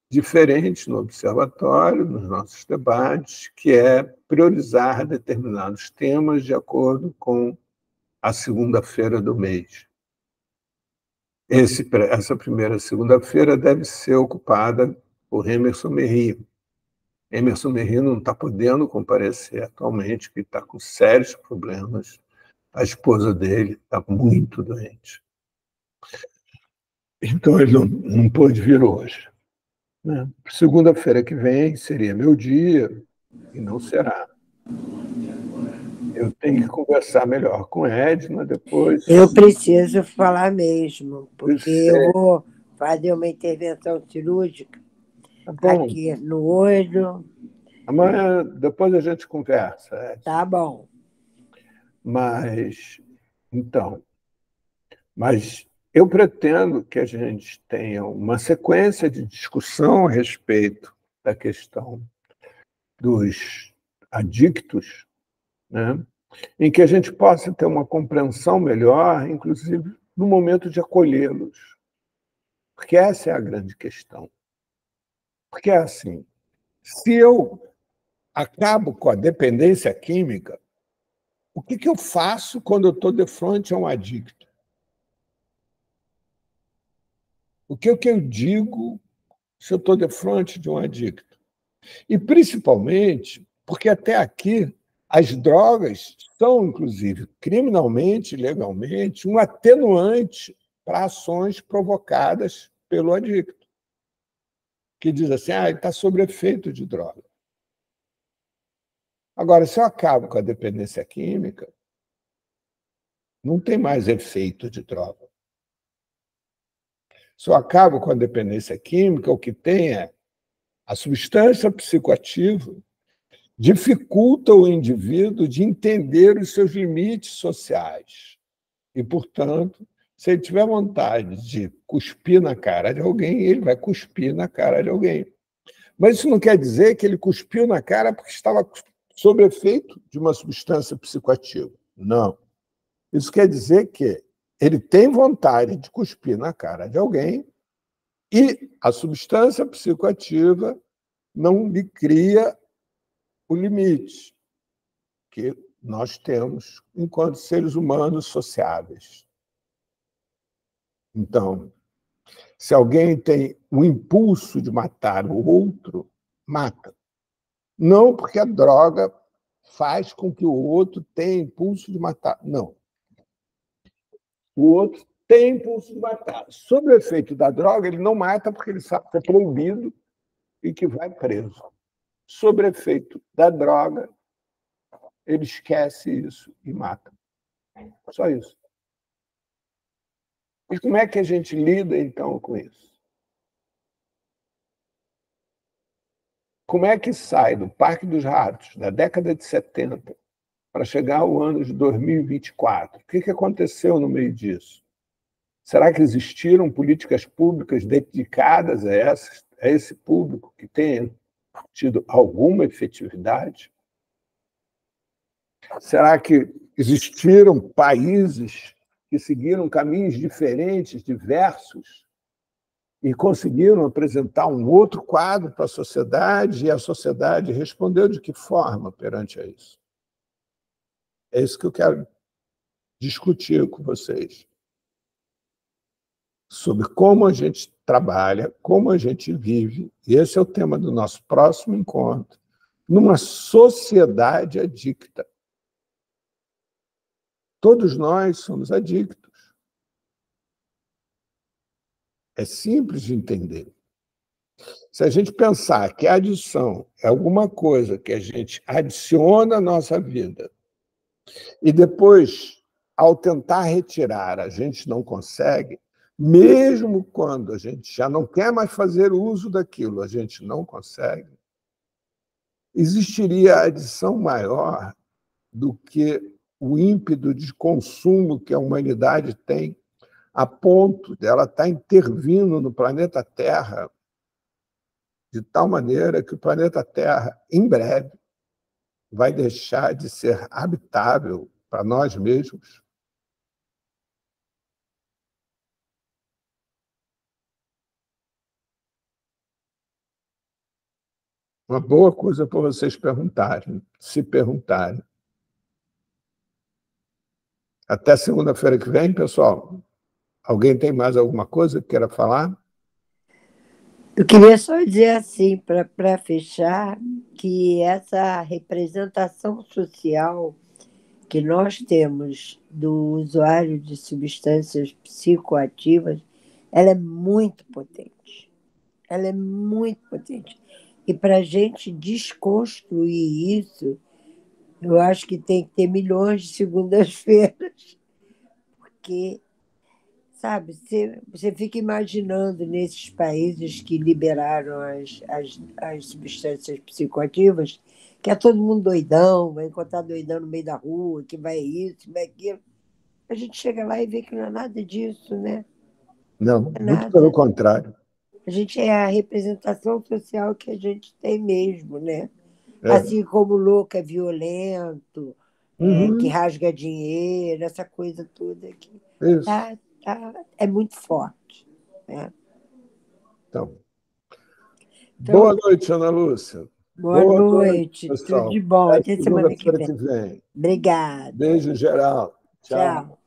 diferente no Observatório, nos nossos debates, que é priorizar determinados temas de acordo com a segunda-feira do mês. Essa primeira segunda-feira deve ser ocupada por Emerson Merri. Emerson Merri não está podendo comparecer atualmente, porque está com sérios problemas. A esposa dele está muito doente. Então, ele não pôde vir hoje. Né? Segunda-feira que vem seria meu dia, e não será. Eu tenho que conversar melhor com Edna depois. Eu preciso falar mesmo, porque eu vou fazer uma intervenção cirúrgica aqui no olho. Amanhã, depois a gente conversa, Edna. Tá bom. Mas eu pretendo que a gente tenha uma sequência de discussão a respeito da questão dos adictos, né? Em que a gente possa ter uma compreensão melhor, inclusive no momento de acolhê-los. Porque essa é a grande questão. Porque é assim, se eu acabo com a dependência química, o que eu faço quando eu estou de frente a um adicto? O que eu digo se eu estou de frente de um adicto? E, principalmente, porque até aqui as drogas são, inclusive, criminalmente, legalmente, um atenuante para ações provocadas pelo adicto, que diz assim, ele está sob efeito de droga. Agora, se eu acabo com a dependência química, não tem mais efeito de droga. Se eu acabo com a dependência química, o que tem é a substância psicoativa dificulta o indivíduo de entender os seus limites sociais. E, portanto, se ele tiver vontade de cuspir na cara de alguém, ele vai cuspir na cara de alguém. Mas isso não quer dizer que ele cuspiu na cara porque estava sob efeito de uma substância psicoativa. Não. Isso quer dizer que ele tem vontade de cuspir na cara de alguém e a substância psicoativa não lhe cria o limite que nós temos enquanto seres humanos sociáveis. Então, se alguém tem o impulso de matar o outro, mata. Não porque a droga faz com que o outro tenha impulso de matar. Não. O outro tem impulso de matar. Sob o efeito da droga, ele não mata porque ele sabe que é proibido e que vai preso. Sob o efeito da droga, ele esquece isso e mata. Só isso. E como é que a gente lida, então, com isso? Como é que sai do Parque dos Ratos, da década de 70, para chegar ao ano de 2024? O que aconteceu no meio disso? Será que existiram políticas públicas dedicadas a esse público que tenha tido alguma efetividade? Será que existiram países que seguiram caminhos diferentes, diversos, e conseguiram apresentar um outro quadro para a sociedade, e a sociedade respondeu de que forma perante a isso? É isso que eu quero discutir com vocês. Sobre como a gente trabalha, como a gente vive, e esse é o tema do nosso próximo encontro, numa sociedade adicta. Todos nós somos adictos. É simples de entender. Se a gente pensar que a adição é alguma coisa que a gente adiciona à nossa vida e depois, ao tentar retirar, a gente não consegue, mesmo quando a gente já não quer mais fazer uso daquilo, a gente não consegue, existiria adição maior do que o ímpeto de consumo que a humanidade tem, a ponto de ela estar intervindo no planeta Terra de tal maneira que o planeta Terra, em breve, vai deixar de ser habitável para nós mesmos. Uma boa coisa para vocês perguntarem, se perguntarem. Até segunda-feira que vem, pessoal. Alguém tem mais alguma coisa que queira falar? Eu queria só dizer assim, para fechar, que essa representação social que nós temos do usuário de substâncias psicoativas, ela é muito potente. Ela é muito potente. E para a gente desconstruir isso, eu acho que tem que ter milhões de segundas-feiras, porque, sabe, você fica imaginando nesses países que liberaram as substâncias psicoativas, que é todo mundo doidão, vai encontrar doidão no meio da rua, que vai isso, vai aquilo. A gente chega lá e vê que não é nada disso, né? Não, Não é muito pelo nada. contrário. A gente é a representação social que a gente tem mesmo, né? É. Assim como o louco é violento, que Uhum, rasga dinheiro, essa coisa toda aqui. isso. É muito forte. Né? Então, boa Então, noite, Ana Lúcia. boa Boa noite, noite, tudo pessoal. de bom. Até Até semana que segunda-feira vem. que vem. Obrigada. Beijo geral. Tchau. Tchau.